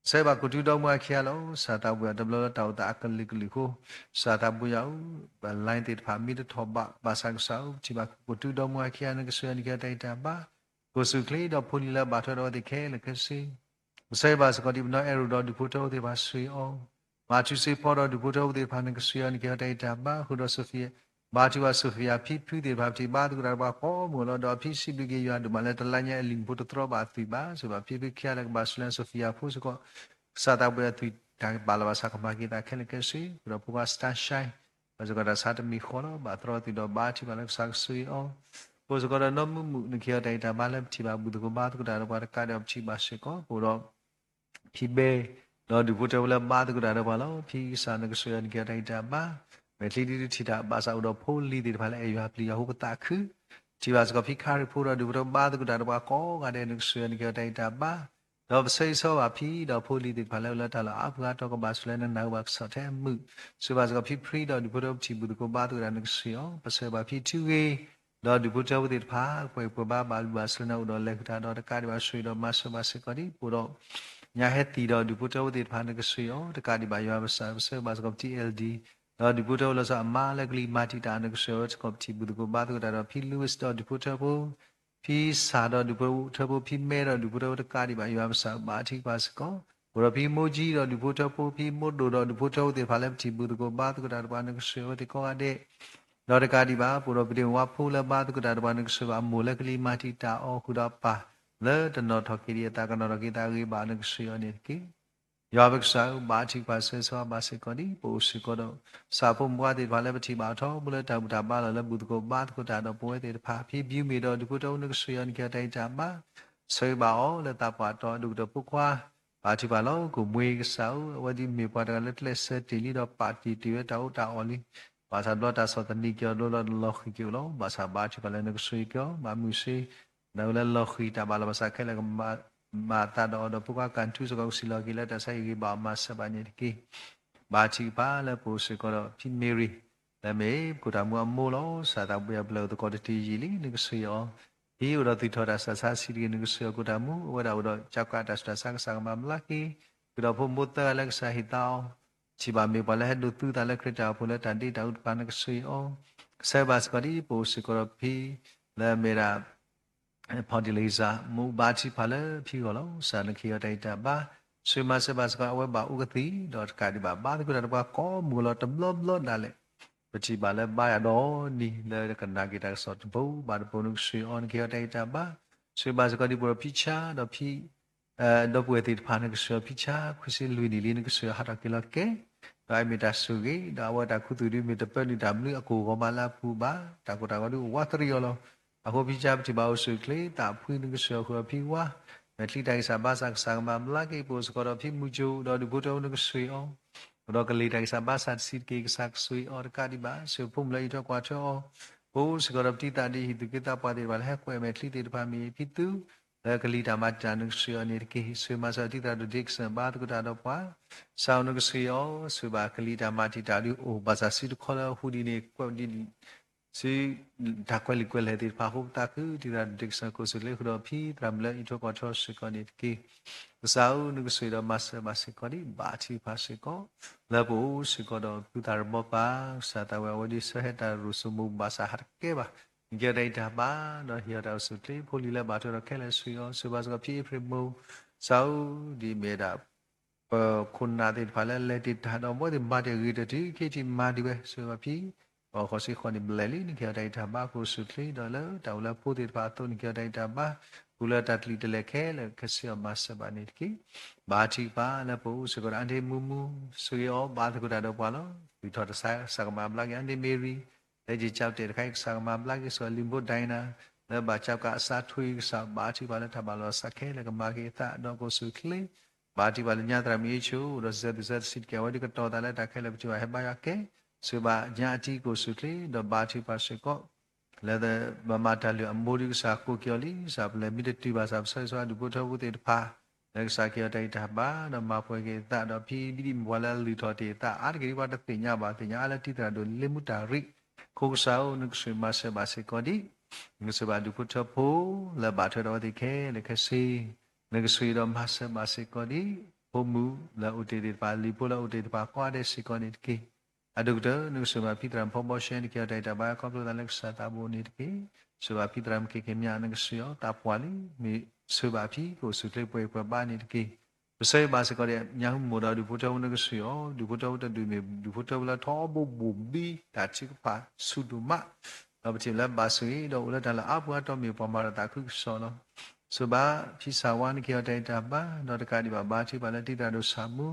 ဆေဘာကုတူတော်မခရလောစာတောက်ပွားဒဘလတောက်တာအကလီကလီကိုစာတောက်ပွားရောက်ဘလိုင်းတေဖာမီတထောဘာဘာဆန်ဆောချိဘာကုတူတော်မခရနကဆွေနိကတိုင်တာဘာကိုဆွေခလီတော့ဖိုလီလာဘာထောတော့ဒီခဲလကစီဆေဘာစကတိဘနောအဲရူတော်ဒီဖိုတိုဒီဘာဆွေအောင်မာချူစီပေါ်တော့ဒီဘုဒ္ဓဝတိဖာနကဆွေနိကတိုင်တာဘာဟူတော့ဆိုဖီဘာချူဝါဆိုဖီယာဖိဖူဒီဘာတိဘာဒူရာဘာကောမလို့တော့ဖိစီဘီကေယွာဒူမလဲတလညာလင်ဘုဒ္ဓထရဘာသီဘာဆိုဘာဖိဘီခရလကဘာဆလန်ဆိုဖီယာဖူစကောစာတာဘွေသွီတာဘာလဘာစကမာကီတာခဲလကစီဘရပူဘာစတာရှိုင်ဘာစကောဒါစာတမီခေါ်တော့ဘာထရတီတော့ဘာချီဘာလကဆာဆွေအောင်ဘုစကောတော့နမမှုနိကတိုင်တာဘာလဲချီဘာဘုဒ္ဓကဘာတကဒါဘာကာတော့ချီဘာရှိကောဘုတော့ဖိဘေတော့ဒီဘုတော်လည်းဘာတကူတာတော့ဘာလို့ဖြီးစာနကဆွေရကြတဲ့တာဘာမက်လီတီတီတာဘာသာတော့ဖိုလီဒီဘာလဲအရွာပလီယဟုတ်တာခုဒီဘာစကဖိခါရဖိုတော့ဒီဘုတော်ဘာတကူတာတော့ဘာကောကတဲ့နကဆွေရကြတဲ့တာဘာတော့ဆေးဆောပါဖြီးတော့ဖိုလီဒီဘာလဲလာတာလားအဖကတော့ကဘာဆွေနဲ့နောက်ဘာဆော့တဲ့မှုဆိုဘာစကဖိဖရီတော့ဒီဘုတော်ချီဘူးကဘာတကူတာနကဆွေရောပစေဘာဖြီးတူကေတော့ဒီဘုတော်ဒီဖာပွေပဘာဘာဆွေနဲ့တော့လက်တာတော့တကားဒီဘာဆွေတော့မဆဘာစကဒီဘုတော့ညာဟက်တီတော့ဒီဘုတော်ဝတိဖာနကဆွေရောတကာဒီဘာရွာဘဆာဆေဘာစကော TLD တော့ဒီဘုတော်လဆအမာလကလီမာတီတာနကဆွေရောစကောတီဘူးကိုဘာတော့တော့ဖီလူးစ်တော့ဒီဘုတော်ဘူဖီစာတော့ဒီဘုတော်ဘူဖီမဲတော့ဒီဘုတော်တကာဒီဘာရွာဘဆာဘာတိပါစကောဘရဖီမိုဂျီတော့ဒီဘုတော်ဘူဖီမိုဒိုတော့ဒီဘုတော်ဝတိဖာလက်တီဘူးကိုဘာတော့တော့ဘာနကဆွေရောဒီကောအတဲ့တော့တကာဒီဘာဘုရောပီဝါဖူလဘာတော့တော့ဘာနကဆွေဘာမိုလကလီမာတီတာအောခုတော့ပါလဲတနော်ထကိရိတာကနော်ရကိတာဂိဘာနကဆွေရနေကိယောဘကဆာဘာချိပါဆေဆွာဘာစေကောဒီပိုစကောတော့စာဖို့မွားတဲ့ဘာလဲပတိပါထောဘလဲတဘူတာပါလဲဘူတကိုဘာတကိုတာတော့ပွဲတဲ့ဖာဖြီးပြူမီတော့ဒီကိုတော့နကဆွေရနေကြတဲ့ကြမှာဆွေပါအောလဲတာပွားတော့ဒုတော့ပုခွာဘာချိပါလောကိုမွေကဆောဝဒီမေပွားတယ်လက်လက်ဆက်တီလီတော့ပါတီတီဝတောက်တာအော်လီဘာသာတော့တာစောတနီကျော်လောလောခိကျော်လောဘာသာဘာချိပါလဲနကဆွေကျော်မမှုစီနော်လည်းလော်ခီတာဘာလမစခဲလည်းမာတာတော့ပုကကန်သူစကောစီလော်ကီလက်တဆိုင်ကြီးဘာမဆဘာနေကိဘာချီပါလဲပိုစကောတော့ဖိမေရီလည်းမေကိုတာမူအမိုးလောစာတာပွေဘလောတကောတတီကြီးလီနကဆွေရောဒီရတိထောတာဆဆာစီရီနကဆွေကိုတာမူဝဒါဝတော့ချက်ကတာစတာဆာဆာမမလာကီကတော့ဖို့မုတ်တလည်းဆာဟီတောချီပါမေပါလဲဒုတူတာလည်းခရတာဖို့လည်းတန်တီတောက်ပါနကဆွေအောဆဲဘာစကဒီပိုစကောဖိလဲမေရာဖော်ဒီလီဇာမူဘာချီဖာလေဖြီကောလောစာနခိယတိုင်တာဘာဆွေမဆဘစကအဝဲဘာဥကတိဒေါ်ကာဒီဘာဘာတကူတာဘာကောမူလောတဘလဘလဒါလေပချီဘာလေဘာရတော့နီလေကနာဂီတာဆော့ဘူဘာဒပုံနုဆွေအွန်ခိယတိုင်တာဘာဆွေမစကဒီဘောဖိချာတော့ဖိတော့ပွေတိဖာနကဆွေဖိချာခွစီလူနီလီနကဆွေဟာတာကီလကေဒိုင်မီတာဆူဂီဒါဝတာခုတူဒီမီတပလီဒါမလူအကိုကမလာဖူဘာတာကိုတာကလူဝါတရီယောလောအခုပြချပတိပါအဆုကလေတာဖွေးနကဆောခဖိဝါမက်လီတိုင်စာဘာsak sa ma mla ke po skorphimu ju do du boto nak sui on do ka le tai sa ba sa sit ke sak sui or ka di ba su phum lai tho kwa tho bo skorap ti ta di hi tu ke ta pa de ba la kwe me tli te ba mi pi tu ka li ta ma ta nak sui on ni ke sui ma sa ti ta do dik sa ba tu ta do pa sa nak sui on su ba ka li ta ma ti ta du o ba sa sit kho la hu di ne kwa di si dakwali kwele ti pa hu ta ku ti ra dik sa ko su le khu do phi tram le I tho ko tho se ko ni ki sao nu sui do mas se ko ni ba chi pa se ko le bu se ko do pu ta mo pa sa ta wa di sa he ta ru su mu ba sa har ke ba ge dai da ba no hi da su ti pho li le ba tho do ke le sui yo su ba so phi phi mu sao di me da kun na ti pa le ti da do mo ti ma ti ri ti ke ti ma di we su ba phi khó sĩ khoan đi bể lý những cái đại tháp ba của sự lý đó là đầu là phụ thuộc vào những cái đại tháp ba của là đặt lý để khe là cái sự mà sẽ bạn ấy kí ba chỉ ba là phụ sự còn anh đi mu mu sự yếu ba thì cũng đã đâu qua đó vì thoát sa sa mà làm anh đi Mary để chỉ chào tiền khách sa mà làm cái sự limbo Diana là ba chào cả sa thui sa ba chỉ ba là tháp ba là sa khe là cái mà cái ta đó của sự lý ba chỉ ba là nhà tram ý chú rồi giờ xin kéo đi cái to ta là ta khe là chú hay ba cái sự ba nhà chỉ của sự lý đó ba chỉ ba sẽ có là the ba ta liệu amori sa ko kyo li sa ple mi ti ba sa sai sa du ko tho bu te pha le sa kyo dai ta ba đó ma phwe ke ta do phi di mo la li tho te ta a ke ba ta te nya ba te nya la ti ta do le mu ta ri ko sa o nu su ma se ba se ko di nu se ba du ko tho pho la ba tho do ti ke le ke si nu su do ma se ba se ko di pho mu la u te ba li po la u te ba kwa de si ko ni ki adukta nu suba pitram promotion ki data ba computer alexa tabu ni ki suba pitram ki kemya nang syo tapwali mi suba phi ko sutle pwe pwe ba ni ki sai ba se ko de nya mo da du photo nang syo du photo ta du me du photo la tho bo bu bi ta chi pa su du ma ba chi la ba sui do la ta la a bu to mi pa ma ta khu so no suba phi sa wa ni ki data ba do ta ka di ba chi ba la ti ta do sa mu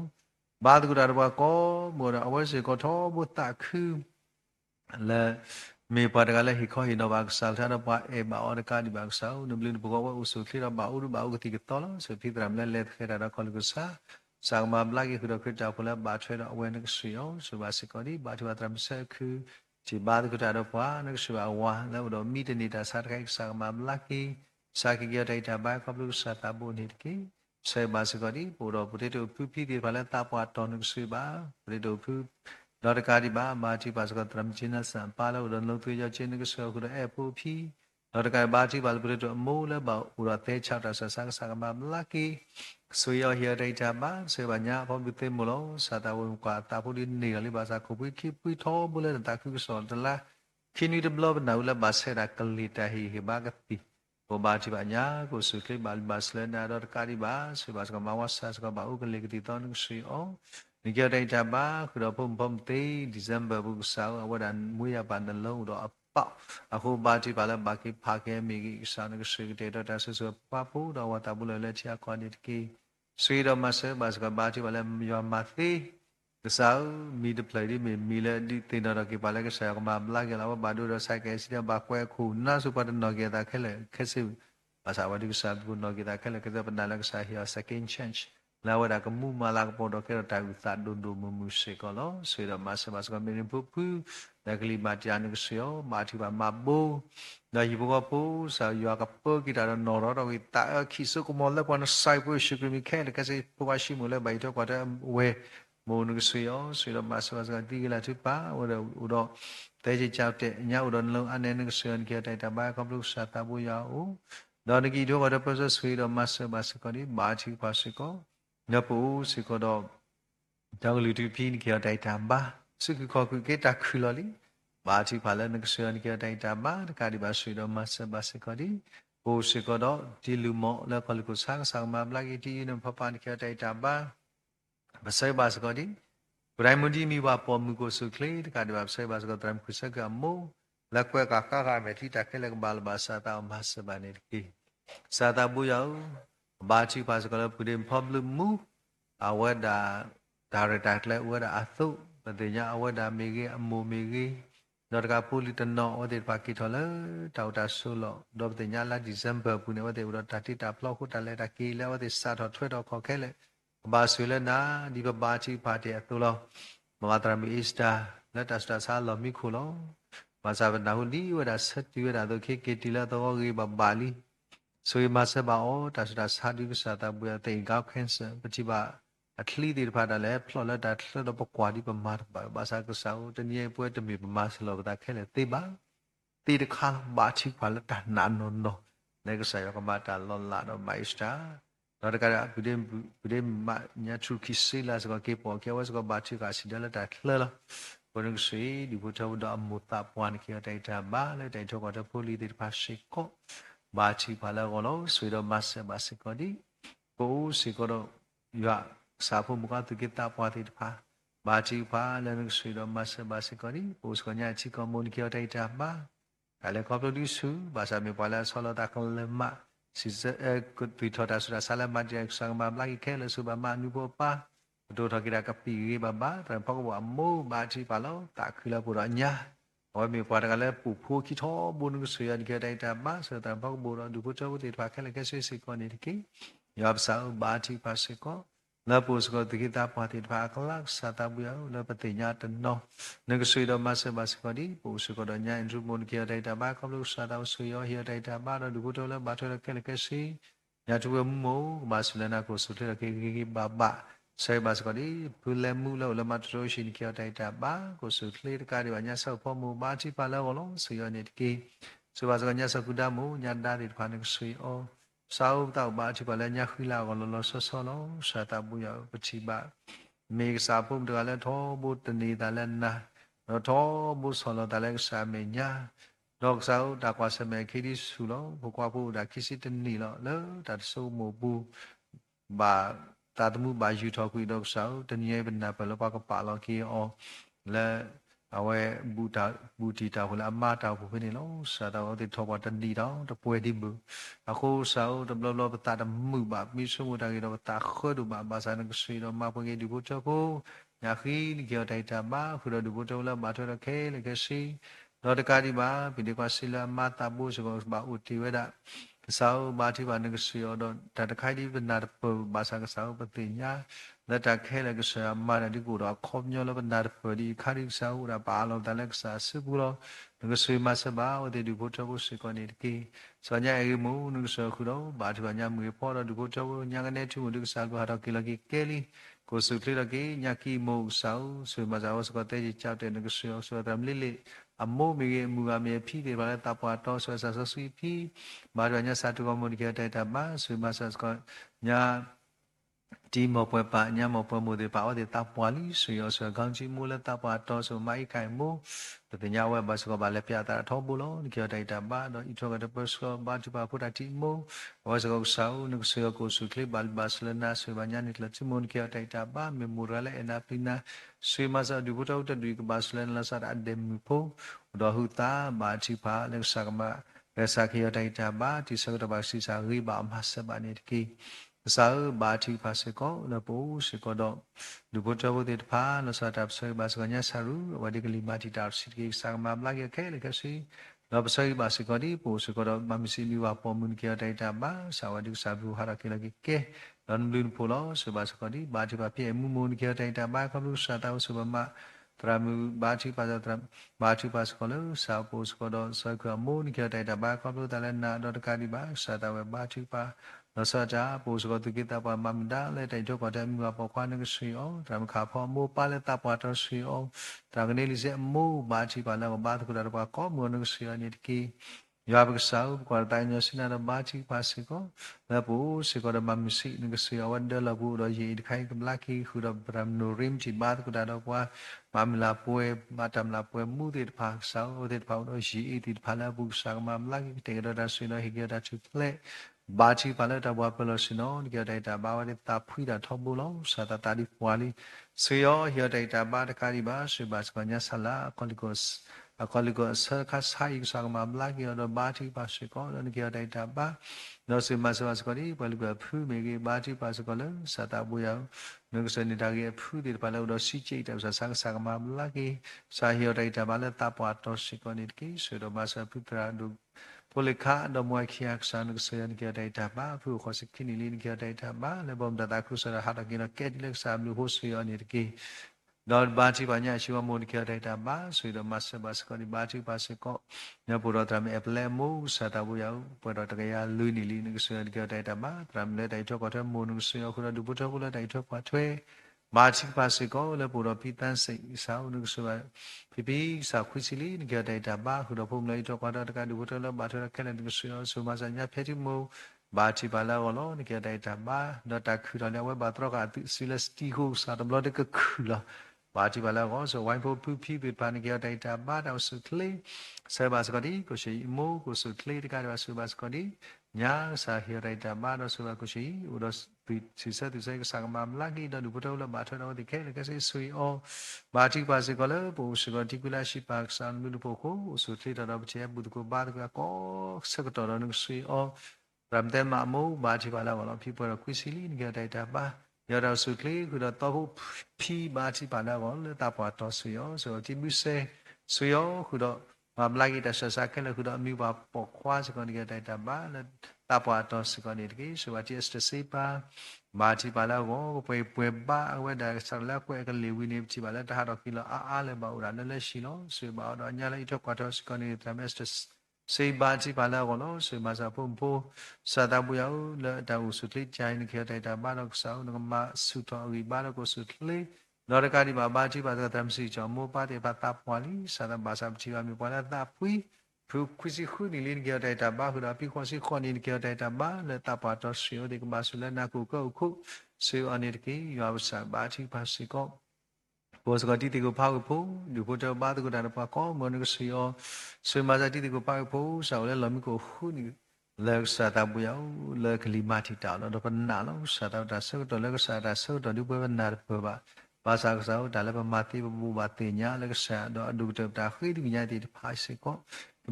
ba tu ra ba ko mo ra awa se ko tho bu ta khu la me pa da la hi kho hi no ba sal tha da ba e ba or ka di ba sa u nu blin bu ko wa u su thi ra ba u ba u ti ke to la so thi tra le khe ra ko lu sa ma bla ki khu da khit ta ko la ba thwe da awa ne su yo so ba se ko di ba tu tra se khu chỉ ba tu ra da pa ne su ba wa la u do mi te ni da sa da kai sa ma bla ki sa ki ge dai ta ba ko lu sa ta bu ni ki sai ba se ko di po do pu te to pu phi di ba la ta pa to nu su ba pu te to pu do ta ka di ba ma chi ba se ko tram chin na san pa lo do lo tu ya chin nu su ko do e pu phi do ta ka ba chi ba pu te to mo la ba u ra te cha ta sa ma la ki su yo hi dai ta ba se ba nya pho pu te mo lo sa ta wo kwa ta pu di ni li ba sa ko pu ki pu tho bu le ta ku so ta la khi ni de blo ba na la ba se ra ka li ta hi ba ka ti ko ba chi ba nya ko su ke ba sle na do ka di ba su ba sa ma wa sa sa ba u ke le ki to nu su o ni ke dai ta ba khu do phom te December bu sa wa dan mu ya ba na lo do a pa a ko ba chi ba la ba ki pha ke mi ki sa nu su ke do ta su su pa pu do wa ta bu le le chia kwa ni ki su do ma se ba sa ba chi ba la yo ma ti sao mi de play đi mi le đi tin đó cái bà lấy cái sao mà la cái là bà đưa ra sai cái gì bà quay khu na super nó cái ta cái là cái gì bà sao bà đi cái sao cũng nó cái ta cái là cái bên đây là cái sao hiểu second chance là bà đã có mua mà là cái bộ đó cái là tại vì ta đun đun mua sẽ có lo sẽ là mà sẽ bà sẽ mình phụ phụ là cái mà chỉ ăn cái sao mà thì bà mà bố là gì bố bố sao giờ cái bố cái đó nó đó rồi ta khi số của mình là quan sai bố sự cái mình cái là cái gì bố bà xin mua là bảy thôi qua đó về mô nó suy đó mà sao cái đi là thứ ba ở đâu ở đó thế chỉ chào tệ nhau ở đó lâu anh em nó suy anh kia tại ta ba không lúc sao ta bùi áo đó nó kia đó ở đó bây giờ suy đó mà sao có đi ba chỉ ba sẽ có nhập bố sẽ có đó trong lưu trữ pin kia tại ta ba sự có cái ta khử lo đi ba chỉ phải là nó suy anh kia tại ta ba cái đi ba suy đó mà sao sẽ có đi bố sẽ có đó đi lưu mộ là có lúc sáng mà lại đi nó phá pan kia tại ta ba bà sai bà sẽ có đi, rồi mình đi mi vào phòng mình có sự khle, cái đó bà sai bà sẽ có tram khu sẽ cái mô, là quay cả cái mà thì ta cái là bà bà sa ta mà sẽ bà này kì, sa ta bùi áo, bà chỉ bà sẽ có là bùi problem mu, awal dah retak le, awal dah atu, katanya awal dah megi amu megi, dari kapul itu no, awal pakai thola, tahu dah solo, dua katanya lah December punya awal udah tadi dah pelak udah le dah kile, awal start hot weather kau kele. Ba suy lên na đi ba chi pa te tu lo ma tra mi ista la ta sta sa lo mi khu lo ma sa ba na hu li wa da sa ti wa da to ke ti la to ge ba li so ma sa ba o ta sta sa di sa ta bu ya te ga khen sa pa chi ba a thli ti pha da le phlo la da thlo do pa kwa di pa ma ba sa ka sa o te ni pwe te mi pa ma sa lo ba ta khe le te ba ตีเดคาบาชิพาลตานานนนในกษัยก็มาตาลอนลาดไมสตาเราได้การบุเดมมาเนี่ยชุกิสิลาสก็เก็บปอกเกี่ยวสก็บาชิกาสิเดลตาเลละคนนึงสิดิบุตรวุดอมุตาปวนเกี่ยวได้ตาบ้าเลยได้ทุกคนจะพูดดีภาษิก็บาชิพาลก็แล้วสวยดมาเสบาสิก็ดีกูสิก็တော့ยาสาภูมุกตุกิตาปวติภาบาชิพาแล้วนึงสวยดมาเสบาสิก็ดีปูสก็เนี่ยชิก็มุนเกี่ยวได้ตาบ้าอะไรก็เป็นดิสูภาษามีพลังสโลตาคลมาสิเจกุดวิทอดาสุดาสารมาเจกสังมาลากิเคลสุบามานุโบปาดูทอกิดากับปีรีบาบาแต่พอก็บอกมูบาชิพาแล้วตาคือละปุระญาว่ามีพลังกันแล้วปูพูคิดท้อบุญกุศลเกี่ยวได้ตาบ้าสุดแต่พอก็บอกเราดูพุทธวุฒิภาคแค่ละแค่สิกรณีที่ยอบสาวบาชิพาสิกแล้วปูสก็ติกิตาปฏิภาคลักษาตาบุยแล้วปฏิญาณตันนนึกสุยดมาเสบาสิกดีปูสก็ดัญญาอินทรุมนเกียรติตาบ้าคำลูกสาตาสุยเฮียได้ตาบ้าเราดูพุทธแล้วบาทเราแค่ละแค่สิญาติวมุบาสุเลนะกุสุเลนะกิบาบะใส่บาสิกดีพูเลมุแล้วละมาตรชินเกียรติตาบ้ากุสุเลตการิวัญญาสาวพมูบาจิปาแล้วก็ลงสุยนิตกีสุบาสิกญาสกุดามุญาดาดิพานึกสุยโอสาวเต่าบาจิปาแล้วญาคุยลาก็ลสสลสาตาบุยปฏิบามีสาพุ่มตัวแล้วท้อบุตรนีตาแล้วนะเราท้อบุสลตาแล้วสามีญาดอกสาวตากว่าสมัยคิดสุลพวกว่าผู้ตาคิสิตนีแล้วแล้วตัดสู้โมบูบาตาตมุบายุทอคุยดอกสาวตนีเป็นนาเปลปากปาลกีอและเอาไว้บูติตาคนละมาตาผู้เป็นนี่แล้วสาตาติดทบตันดีแล้วตะป่วยดิบุอาคูสาวตะบลตาตะมือบามีสมุทากิดตาขดูบาสานักสุยดมาพงเกดิบุตรผู้ยาคีนเกี่ยวไตตาบ้าคือเราดิบุตรละบาทระเคเลกสีเราตะการิบาปิดิกวาศิลามาตาบุสกบาอุติเวดาสาวบาทิบานักสุยดอนแต่ตะไคดีเป็นนาตะบาสากสาวปฏิญญาและตาแค่เล็กสาวมาในที่กูเราคบย้อนแล้วเป็นนาตะพอดีขาดิสาวเราปาเราแต่เล็กสาวสิบุเรานึกสวยมาสบายว่าเดี๋ยวดูพุทธบุษก่อนนี่ที่ส่วนใหญ่ไอ้หมูนึกสวยคือเราบาดที่ว่าเนี่ยมือพอเราดูพุทธบุยังกันเนี่ยที่มือนึกสาวก็หาเรากินละกี่เกลี่ก็สุดที่ละกี่เนี่ยกี่หมูสาวสวยมาสาวสก็เตจิเจ้าเตนึกสวยสวยทำลิอโมมีมือมีพี่ที่ว่าตาปวดท้อสวยสาวสวยพี่บาดว่าเนี่ยสัตว์ก็มันเกี่ยวกับตาบ้าสวยมาสาวก็เนี่ยดีมอปปะญามอปมุติปะวติตาปวลิสุยสกังจิมูลตาปวตอสุไมไก่มูปฏิญาเวบาสกบาเลปยาตาทอบุโลนิเกียไดตาบาดอิทอกะตปสกบาจิปาพุทธติมูวสกกสาวนึกสุยกุสุคลิบาลบาสลนาสุบัญญานิตลจิมุนเกียไดตาบาเมมูระเลนาปินาสุยมาซาดิบุตรอุตดุกบาสลนลาสาอเดมิโพดอหุตาบาจิปาเลสักมาเรสักเกียไดตาบาติสกตบาสิสาริบามัสบานิตกีสาวบาทิภาสิโกละปูสิโกดอดูพุทธบุตรพาลสาตับสวยบาสกัญญาสารุวัดิกลิมาติตาสิกิสังมาบลากแค่เลยก็สิเราสวยบาสิโกดีปูสิโกดอมามิสิลิวาปอมุนเกียไดตาบาสาวดิกสาบุหาระกิลกิเกลอนลุนพูลอสบาสกดีบาทิภาพิเอมุมุนเกียไดตาบาคำลุสาตาสุบมาตรามุบาทิภาตราบาทิภาสกลสาวปูสกดอสกมุนเกียไดตาบาคำลุตาเลนาดอตการิบาสาตาเวบาทิภาเราสจ้าปูสกตุกิตาปามามิดาเลแต่จกแต่มีว่าปกควานึกสุยอตามขาพอมูปาเลตาปาตสุยอตามกันลิเซมูบาจิปาแล้วบาตุกุดาปาก็มูนึกสุยนิตกียาบกสาวกว่าตายเนื้อสินาบาจิปาสิก็แล้วปูสิก็ดมามิสินึกสุยวันเดลปูเรายีดใครกำลังคีคือเราบรามนูริมจิบาตุกุดาดว่ามามิลาป่วยมาทำลาป่วยมูติดพาสาวติดพาเรายีติดพาแล้วปูสักมามิลาคิเตกระดาสุยเราฮิเกดาชุดเล่บาชีพาเลตาบัวเปลสิโนเกียรติตาบาวติตาพุยดาทบุลสาตาตาดิปวาลีสยอเฮียติตาบาตการิบาสิบาสกัญญาสลาคอลิโกสคัสไฮสังมาบลาเกียรติบาชีพาสิโกนเกียรติตาบานอสิมาสวาสกดีปลิกพูเมกีบาชีพาสกลสาตาบุยาวนึกสนิทาเกียพูดิปาเลอุดสิจิตาสังมาบลากีสาเฮียติตาบาเลตาปวาตสิโกนิตกีสุดมาสพิตราดุพลิกาดมวยขียกสานุสยันเกียรติตาบ้าผู้ขอสิกินิลินเกียรติตาบ้าและบอมดาตาครุสระหัตกินเกตเล็กสามลูกสุยอนิตกีดอนบาจิปัญญาชิวมุนเกียรติตาบ้าสุยดมัสบาสกอดิบาจิปัสกอเนปุรตรามเอเปเลมูสตาบุยาวปุรตกยาลุยนิลินสุยันเกียรติตาบ้าตรามเลไดทอกอทมุนสุยอคุณดูบุตรกุลไดทอกว่าทเว မာချီပါစေကောလေပူတော့ဖိတန်းစိတ်စာဦးနုဆိုပါဖိဖိစာခွစီလီငကြတဲ့တာဘာခုတော့ဖုံလိုက်တော့ကတော့တကဒူဘတော်လဘာတော်ကလည်းဒီဆိုဆိုမစညာဖဲတိမိုဘာချီပါလာကောငကြတဲ့တာဘာတော့တခုတော့လည်းဝဲဘာတော့ကစီလက်စတီဟိုစာတော့ဘလတကခူလာဘာချီပါလာကောဆိုဝိုင်းဖို့ဖူဖိပိပါငကြတဲ့တာဘာတော့ဆုကလေးဆယ်ပါစကတိကိုရှိမိုးကိုဆုကလေးတကတော့ဆုပါစကတိညာစာဟီရိုက်တာဘာတော့ဆုပါကိုရှိဦးတော့စီဆက်သူဆိုင်ကစားမမလာကြီးတော့ဘတော်လဘာထောတော့ဒီခဲကစေဆွေအောဘာတိပါစေကလည်းပိုစကတိကူလာရှိပါဆန်လူပိုကိုဆုထေတော့ဘချေဘူးတကိုဘာတကောစကတော်တော့ဆွေအောရမ်တဲမမိုဘာတိပါလာတော့ဖြစ်ပေါ်ကွီစီလီငကြတဲ့တာဘာရတော့ဆုကလေးကတော့တော့ဖီဘာတိပါလာတော့လေတာပေါ်တော့ဆွေအောဆိုတိမှုစေဆွေအောခုတော့မလာကြီးတဆဆာခဲလည်းခုတော့အမျိုးပါပေါ်ခွာစကငကြတဲ့တာဘာတာပွားတော့စကနေတကြီးဆိုပါတီစတစေပါမာတီပါလာကိုပွဲပါအဝဲဒါဆလာကွဲကလေးဝင်းနေချီပါလာတဟာတော့ကီလာအားလည်းပါဦးရလည်းရှိလို့ဆိုပါတော့ညာလည်းတော့ကွာတော့စကနေတမက်စစေပါတီပါလာကိုလို့ဆိုမစားဖုံဖိုးစာတပူရောက်လက်တောက်ဆုတလိချိုင်းနေခဲ့တဲ့တာဘာတော့ဆောင်းငမဆုတော်ဝီဘာတော့ကိုဆုတလိလောကဒီမှာဘာတီပါတဲ့တမ်စီချောမောပါတဲ့ဘာတာပွားလီစာတဘာစာချီဝမျိုးပါလာတာပွီဖုခွစီခုနီလင်းကြောတဲ့တာဘာဟုရာပိခွစီခွန်နီကြောတဲ့တာဘာလက်တာပါတော့ဆွေဒီကမဆူလနာကုကုခုဆွေအနေတကေရွာဝစာဘာတိပါစီကောဘောစကတိတိကိုဖောက်ဖို့ဒီဖို့တော့ဘာတကူတာပါကောမနုဆွေယောဆွေမဇာတိတိကိုဖောက်ဖို့ဆောလဲလမကိုခုနီလက်စာတပူယောလက်ကလီမာတီတာတော့ပနာလောစာတာဆောတော့လက်စာတာဆောတော့ဒီဘဝနာပဘာဘာသာကစားဒါလည်းပမာတိဘူဘာတင်ညာလက်စာတော့အဒုတတာခိဒီညာတိဖာစီကော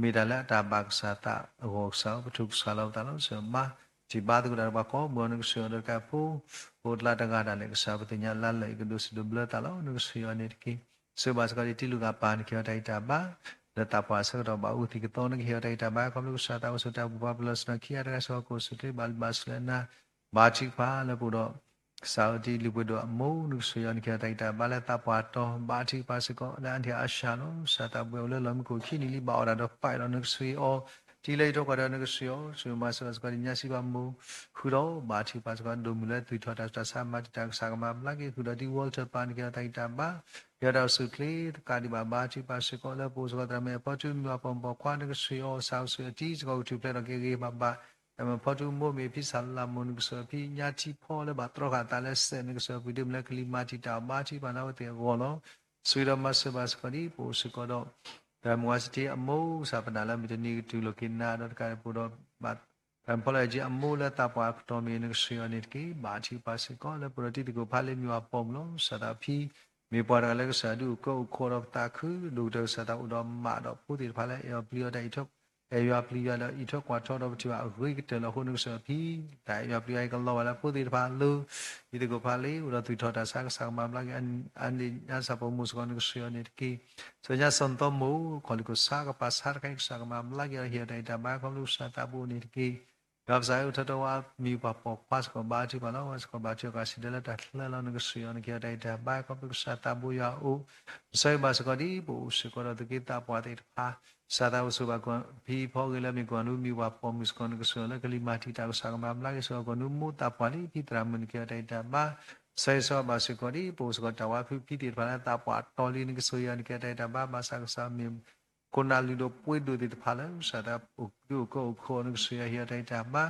မိဒါလာတာဘာကစားတာဟောဆောပထုဆာလောက်တာလို့ဆိုမှာဒီဘာတကဘာကောဘောနုဆွေတော့ကပူဟိုလာတကတာလည်းကစားပတင်ညာလာလေကဒုစဒဘလတာလို့နုဆွေအနေတကိဆွေဘာစကတိလူကပါနခေတိုက်တာဘာလက်တာပါဆောတော့ဘာဥတိကတော့နခေတိုက်တာဘာကမလို့စားတာဆိုတာဘူဘာပလစနခိရတာဆောကိုစုတေဘလဘစလနာဘာချိဖာလည်းပူတော့စာဒီလူဘဒအမုံနုဆွေရနခေတိုက်တာဘာလက်တာပါတော့ဘာချိပါစကောလန်တီအရှာလို့စာတာဘွယ်လည်းလမ်းကိုခိနီလီဘာရတော့ပိုင်တော့နုဆွေအောဒီလေတော့ကတော့နုဆွေအောဆွေမဆောစကညစီပါမူခုတော့ဘာချိပါစကောဒိုမူလက်သူထော်တာစာမတ်တာစာကမဘလကေခုတော့ဒီဝေါ်တာပန်ခေတိုက်တာဘာရတော့စုကလေးကာဒီဘာချိပါစကောလည်းပိုစကတမဲပေါ်တူမပေါ်ပေါ်ခွာနုဆွေအောဆောက်ဆွေတီစကောတူပလက်တော့ကေကေဘာအမဖတ်မို့မေဖိဆာလာမုန်ကစဖိညာချီဖောလည်းဘာတော့ကတာလဲစနေကစဗီဒီမလကလီမာတီတာမာချီဘာနာဝတေဘောလောဆွေရမဆဘစခဒီပိုစကတော့ဓမ္မဝစတီအမိုးစာပနာလာမီတနီတူလကိနာတော့ကရပူတော့ဘတ်ဗမ်ပလာဂျီအမိုးလာတာပွားတော်မီနကဆွေအနစ်ကီမာချီပါစကောလည်းပရတိတကိုဖားလေးမြွာပုံလုံးစတာဖီမေပေါ်ရလည်းစာဒုကိုခေါ်တော့တာခုလူတော့စတာဥတော်မာတော့ပူတီဖားလည်းပလီယတိုင်ထုတ်ရွာပလီရတော့ဤထွက်ကွာထောတော့ချာအဂိကတလဟိုနုစဖီဒါရွာပလီရကလောလာပိုတိဖာလူဒီတကဖာလေးဥရသူထောတာဆာကဆာမမလာကန်ဒီညာစပမုစကန်ကဆွေနေတကီစညာစန်တမူခေါလကဆာကပါဆာခိုင်ဆာကမမလာကရဟရတာဘာကလူဆာတာဘူနေတကီဒါဇာယုထတော်ဝမီပပပတ်ကဘာတိပါလောစကဘာချကစီဒလတာလှလနကဆွေနေကြတဲ့တာဘာကလူဆာတာဘူယာအိုဆိုင်ဘာစကဒီဘူစကရတကီတာပွားတဲ့ပါစာတာဆိုပါကွန်ဘီဖောကလည်းမြေကွန်နူမြူပါပေါ်မစ်ကွန်ကဆိုလည်းကလီမာတီတာဆာကမမလာကဆိုကွန်နူမူတာပွားလီဖိတရာမန်ကတဲ့တာဘာဆိုင်ဆောဘာစကောဒီပိုစကတဝါဖိတိပါလာတာပွားတော်လီနကဆိုရန်ကတဲ့တာဘာဘာဆာကဆာမီကိုနာလီဒိုပွေဒိုဒီတဖာလဲစာတာပုဒုကိုခေါ်နကဆိုရဟရတဲ့တာဘာ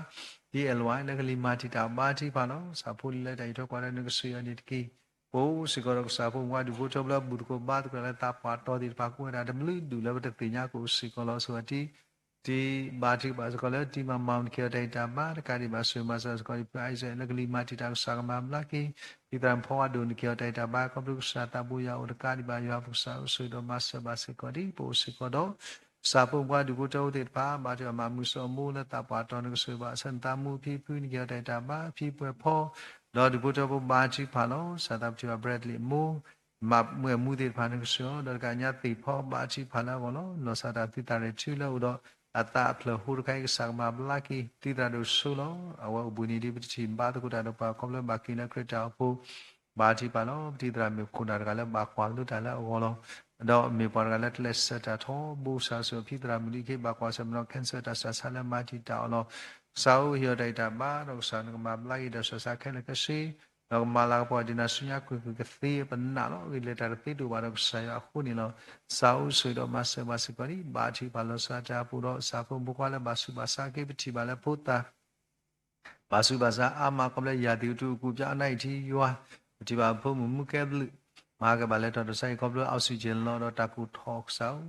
ဒီအလွိုင်းလည်းကလီမာတီတာဘာတိပါလို့စာဖိုလီလက်တိုင်တော့ကွာနကဆိုရနေတကီပိုးစကောရကစာဖုံဝါဒီဘုထဘလဘူကိုဘာတကလည်းတာပွားတော်ဒီပါကွာတာဒမလူဒူလည်းတဲ့ညာကိုစကောလို့ဆိုတီဒီဘာတိပါစကောလည်းဒီမှာမောင်ခေတဲ့တာဘာတကဒီမှာဆွေမဆစကောဒီပြိုင်စလကလီမာတီတာစာကမမလာကီဒီတံဖောဒုန်ခေတဲ့တာဘာကဘလုစာတာဘူယာဥဒကာဒီဘာယောဖုစာဆွေတော်မဆဘာစကောဒီပိုးစကောတော့စာဖုံဝါဒီဘုတော်တဲ့ပါဘာကြောင့်မမှုစောမူလက်တာပွားတော်နကဆွေပါစန်တာမူဖိဖူးနေခေတဲ့တာဘာဖိပွဲဖောတော့ဒီဘုတော်ဘဘာချီဖာလို့စာတပ်ချီဘရက်လီမူမမွေမူဒီဖာနကဆောတော့ကညာတိဖောဘာချီဖာလာဘောလို့လောစာတာတိတာရချီလို့တော့အတာဖလဟူရခိုင်ဆာမဘလာကီတိတာတို့ဆိုလို့အဝဘူနီဒီပချီဘာတကူတာတော့ပါကွန်လဘာကီနခရတာဖို့ဘာချီပါလို့တိတာမြေခုနာကလည်းဘာခွာလို့တာလည်းအောလို့တော့မြေပေါ်ကလည်းလက်စတာထောဘူဆာဆိုဖိတရာမီကေဘာကွာဆမနော်ကန်ဆာတာဆာလမာတီတာလို့ဆောဟီရဒိုင်တာဘာတော့ဆာနကမဘလာရီဒဆာခဲလကစီ တော့မလာပေါ်ဒီနာစညာကိုကသေးပနာလို့ဒီလက်တာသေးတူပါတော့ဆိုင်အခုနေလို့စာအုပ်ဆွေတော့မဆမစကရီဘာချီပါလို့စာကြပူတော့စာဖုံဘကွာလည်းဘာစုဘာစာကေပတိပါလည်းဖို့တာဘာစုဘာစာအာမကမလည်းရာတီတူကူပြအနိုင်တီရွာဒီပါဖုံမှုကဲဘလမာကဘာလည်းတော့ဆိုင်ကဘလအောက်ဆီဂျင်လို့တော့တကူထောက်ဆောင်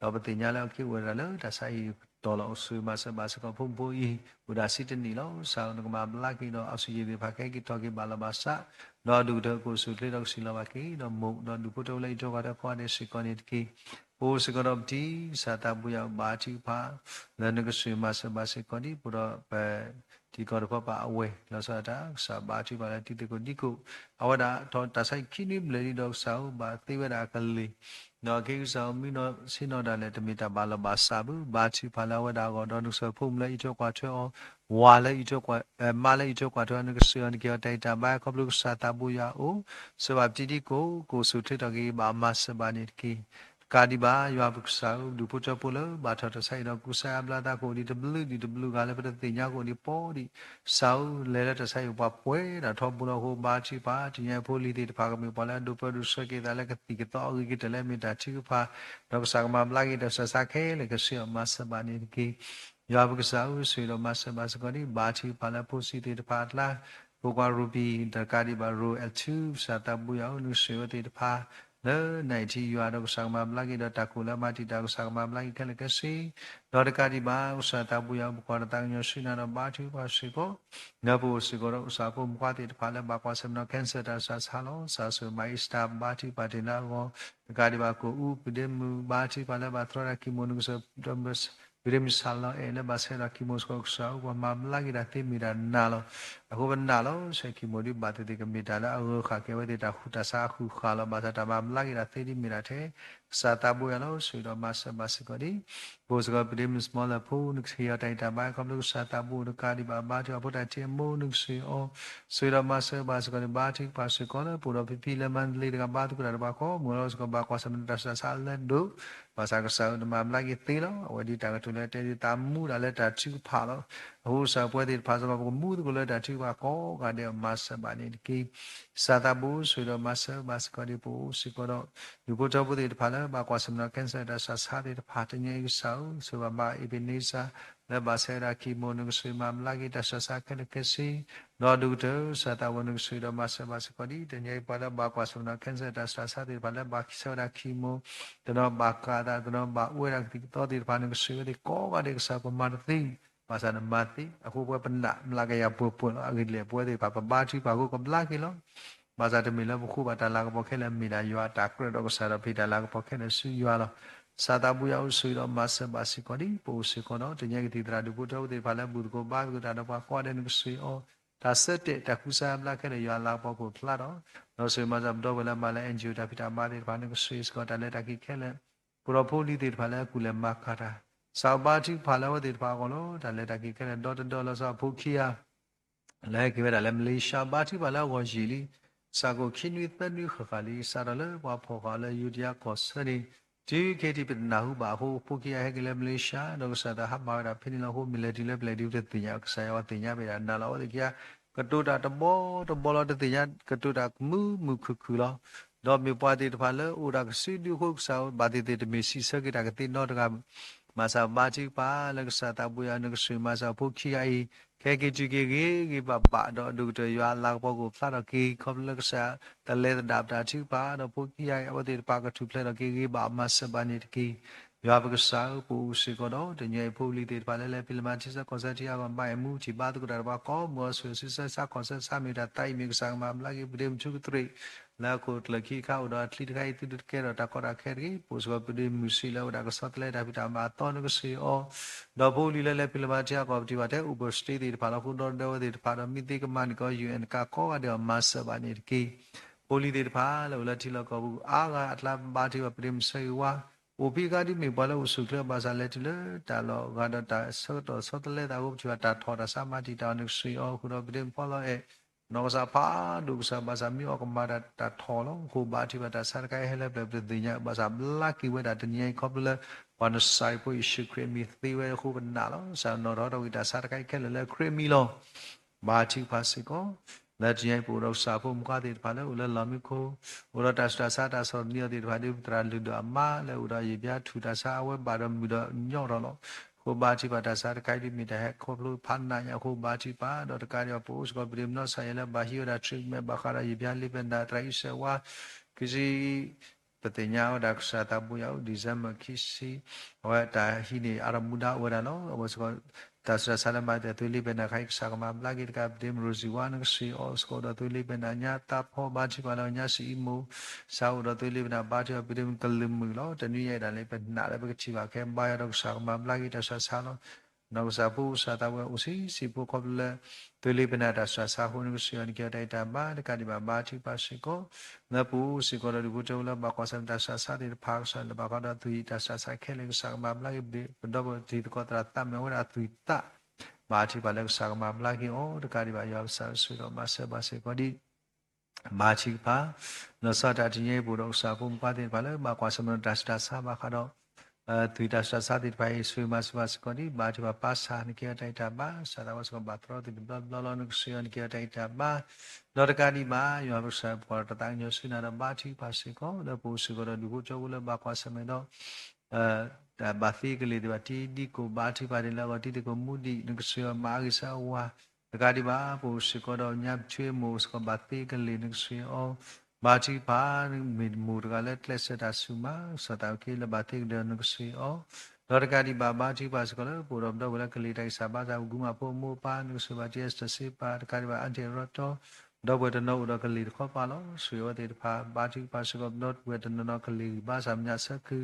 တော့ပတိညာလည်းကိဝရလည်းတဆိုင်ဒေါ်လာဆွေမဆဘာစကဖုံပူဤဘူဒါစီတနီလို့ဆောင်းကမဘလာကီတော့အောက်ဆီဂျင်ဒီဖာကဲကီထောက်ကိပါလဘာစာတော့ဒူတော့ကိုစုလေတော့စီလာပါကီတော့မုံတော့ဒူပိုတိုလေးတော့ကတော့ခွာနေစီကောနေကီပိုးစကတော့ဒီစာတာပူရဘာချီဖာလည်းငကဆွေမဆဘာစကောဒီပူတော့ပဲဒီကတော့ပါအဝဲလောစတာစာဘာချီပါလေတိတကိုဒီကိုအဝဒါတော့တဆိုင်ခိနိမလေတော့ဆောင်းဘာသေဝဒါကလေးနော်ကေဆောင်မီနော်စင်နော်ဒါလည်းတမီတာဘာလဘာစာဘူးဘာချီဖာလာဝဒါကတော့နုဆဖုံလေချောကွာချောဝါလေချောကွာမာလေချောကွာတော့ငကဆွေန်ကေတိုင်တာဘာကဘလုစာတာပူရအိုစဝပ်တီဒီကိုစုထတော့ကေဘာမဆဘာနေကီကာဒီဘာယွာပုစာဒူပုချပူလဘာထထဆိုင်တော့ကုဆာဘလာတာကိုဒီဝကလည်းပတတိညာကိုဒီပေါ်ဒီဆောင်းလဲတဲ့ဆိုင်ဘပွဲတာထောပူလို့ဟိုဘာချီပါဒီညဖိုလီတီတဖာကမြေပေါ်လာဒူပဒူဆွေကေတာလည်းကတိကတော့ဂီတလည်းမီတာချီဖာတော့ဆာကမဘလာဂီတဆဆာခဲလေကစီမဆဘာနေကီယွာပုစာဆွေတော့မဆဘာစကောဒီဘာချီပါလာပိုစီတီတဖာလာဘောကွာရူဘီတကာဒီဘာရိုအယ်2စာတပူယောနုဆွေတီတဖာလဲနိုင်တီရွာတော့ဆောင်မဘလာကီတော့တကူလာမတီတာဆောင်မဘလာကီကလည်းကစီတော့တကာဒီဘာဥစားတပူယောဘောတန်ညရှိနာတော့ဘာချီပါစီကိုနဘူစီကိုတော့ဥစားဖို့မကွာတီတဖာလည်းဘာကွာစမနကင်ဆာတာဆာဆာလောဆာဆူမိုင်စတာဘာတီပါတင်လာကိုတကာဒီဘာကိုဥပဒေမူဘာချီပါလည်းဘာထရကီမုန်ကစဒမ်ဘတ်ဗီရမဆာလာအဲလည်းဘာဆရာကီမိုစကောဆောဘာမဘလာကီတာတိမီတာနာလောအခုဘနာလောဆေကီမိုဒီဘာတေကမီတာလာအခုခါကေဝဒေတာခူတာစာခုခါလောဘာသာတာမဘလာကီတာသေဒီမီတာတဲ့စာတာဘူရလောဆွေတော်မဆမစကောဒီဘောစကပဒေမစမလာဖူနုခရတိုင်တာဘာကမလို့စာတာဘူဒကာဒီဘာဘာချောဘုတာချေမိုနုဆွေအောဆွေတော်မဆဘာစကောဒီဘာတိပါစကောလပူတော်ပီလမန်လေးတကဘာတုကရဘာကောမောစကဘာကွာစမန်တဆာဆာလန်ဒိုဘာသာကဆောင်းမဘလာကီသေးလောဝဒီတာကတူလက်တေတာမူလာလက်တာချူဖာလောအခုစာပွဲတိဖာစကဘမူကလက်တာချူပါကောကတဲ့မဆဘာနေကီစာတာဘူဆွေတော်မဆဘာစကောဒီဘူစကောတော့ဒီဘုတော်ဘုတိဖာလာဘာကွာစမနာကန်ဆာတာဆာဆာတဲ့ဖာတညေဆောင်းဆိုဘာမာအီဘနီစာလက်ဘာဆရာကီမိုနုဆွေမမလာကီတဆာဆာကလကစီနော်ဒုတစာတာဝနုဆွေတော်မဆဘာစကောဒီတညေပါလာဘာကွာစမနာကန်ဆာတာဆာဆာတဲ့ဘာလာဘာခိဆောရာကီမိုတနောဘာကာတာတနောဘာဝေရကီတော်ဒီဖာနုဆွေဒီကောကတဲ့ဆာပမာတိဘာသာနမတိအခုပွဲပနမလာကရပူပူအဂိလေပွဲဒီဘာဘာချီဘာကိုကဘလာကီလောဘာသာတမီလဘခုဘာတလာကပခဲလမီလာယွာတာကရတော့ဆာရဖိတလာကပခဲလဆူယွာလောစာတာဘူးယောဆူတော့မဆဘာစီကောဒီပိုစီကောတော့တညကတိတရာဒုဘုတော်ဒီဘာလဘူးကိုဘာကတာတော့ဘာကွာတဲ့နုဆွေအောဒါစက်တဲ့တခုစားလာခဲ့ရလာပေါ်ကိုဖလာတော့နော်ဆွေမဇပ်တော့ဝလာမလာအန်ဂျူတာဖီတာမာဒီဘာနုဆွေစကောတလက်တကီခဲလဲပရောဖိုလီဒီဘာလဲကူလဲမခါတာစာဘာတိဖာလဝတိဘာကောလို့တလက်တကီခဲလဲဒေါ်ဒေါ်လောစာဖူခီယာလဲကိဝဲလဲမလေးရှားဘာတိဘာလာဝဂျီလီစာကိုခိနွေတနွေခခလီစာရလဲဘာဖောခလဲယူဒီယာကောစရီဒီကေတီပနာဟုဘာဟုဖူခီယာဟဲကလဲမလေးရှားတော့စာတာဟမာရာဖိနီလောဟိုမီလက်တီလဲပလက်ဒီတဲ့တင်ညာဆာယောတင်ညာပဲနာလောဒီကကတူတာတဘောလောတဲ့တင်ညာကတူတာမူခုလောတော့မြေပွားတဲ့တဖာလဲဥရာကစီဒီဟုတ်ဆောဘာတိတဲ့မီစီစကေတာကတိတော့တကမဆာဘာချီပါလကစာတာဘူယာနကဆွေမဆာဖူခီယာဤခဲကေချီကေဘပါတော့ဒုတရွာလာဘောကိုဖလာတော့ကေခေါပလကစာတလဲဒါတာချီပါတော့ဖူခီယာအဝတိပါကထူဖလဲတော့ကေဘာမဆဘာနေတကေရွာပကစာပူစီကတော့တညေဖူလီတေပါလဲပီလမချစ်စကွန်ဆာတီယာဘာမိုင်မူချီပါတကရဘာကောမောဆွေစစ်ဆာကွန်ဆာဆာမီတာတိုင်မီကဆာမမလာကေပဒေမချူကတရီလာကိုတလခိခါတော့အထလီတခိုင်တူတကဲတော့တကောရခဲရီပိုစကပဒီမူစီလောဒါကစတ်လဲဒါပီတာမာတော့နကစီအောတော့ဖိုလီလဲပီလမချာကောပတီပါတဲ့ဥပစတီတီပါလို့ခုတော့တော့ဒီပါတော့မိတိကမန်ကော UN ကကောကတော့မဆဘာနေကေပိုလီတေတပါလို့လက်တီလောက်ကောဘူးအားကအတလာပါတီပဒိမဆေဝါအိုပီကဒီမေဘလာဥစုကလဘာဇာလက်တီလတာလောကတော့တာဆောတော့ဆောတလဲတာဟုတ်ချွာတာထော်တာစမတီတာနုစီအောခုတော့ပဒိမဖော်လို့နောစာပါဒုစာဘာသာမျိုးကမာတာထော်လို့ခုဘာတိဘာတာစရကိုင်ဟဲလဲပပဒိညာဘာသာဘလာကီဝဲတာတညိခေါပလဝန်ဆိုင်ပွေရှိခရမီသီဝဲခုဘနာလို့ဆာနော်တော့ဝိတာစရကိုင်ခဲလဲခရမီလို့ဘာတိပါစီကော และจีให้ปูเราสาพุ่มก็ติดพาแล้วอุลลามิโคอุลตัสตาซาตาสอนเนียติดพาดิตราลุดอามาแล้วอุลยิบยาทุตาซาเวบารมุดย่อเรา ko bachi pa dasar kai di mita hai ko lu phan na ya ko bachi pa do ka ya pos ko brim no sa ya ba hi ra tri me ba khara yi bya li ben da trai se wa kisi patenya da sa ta bu ya december kisi wa ta hi ni aramuda wa da no was ko tasra salama da tu li ben da khai sa ma bla ki ka brim rosi wa na si os ko da tu li ben da nya ta pho bachi pa lo nya si mu sa u da tu li ben da bachi pa brim kalim mu lo ta ni ya da le ben na le ba chi ba ke ba ya do sa ma bla ki da sa sa lo no sa pu sa ta wa usi si pu ko le tu li ben da sa sa hu ni si an ki da ta ba da ka di ba bachi pa si ko na pu si ko da bu to la ba ko sa da sa sa di pha sa la ba ko da tu da sa sa ke le sa ma bla ki do ba ti ko tra ta me wa da tu ta ba chi pa le sa ma bla ki o da ka di ba ya sa su do ma sa ba se ko di ba chi pa no sa ta ti ye bu do sa pu pa ti ba le ba ko sa ma da sa ba ka do tu da sa sa di pa su ma sa ko di ba chi pa sa ni ke ta ta ba sa da was ko ba tro ti bla lo no si an ke ta ta ba lo da ka di ba ya bu sa ko ta ta nyo su na da ba chi pa se ko da pu su ko do du ko cho bu le ba ko sa me do da ba thi ke le di ba ti di ko ba chi pa de la ko ti di ko mu di no su ma gi sa wa da ka di ba pu su ko do nya chue mu su ko ba thi ke le no su o ba chi pa mi mu da le tle se da su ma sa ta ke le ba thi de no su o lo da ka di ba chi pa su ko le pu do do la ke le dai sa ba sa gu ma po mu pa no su ba ti es ta se pa da ka di ba an te ro to do we de no do ke le ko pa lo su yo de pa ba chi pa su ko not we de no ke le ba sa nya sa ku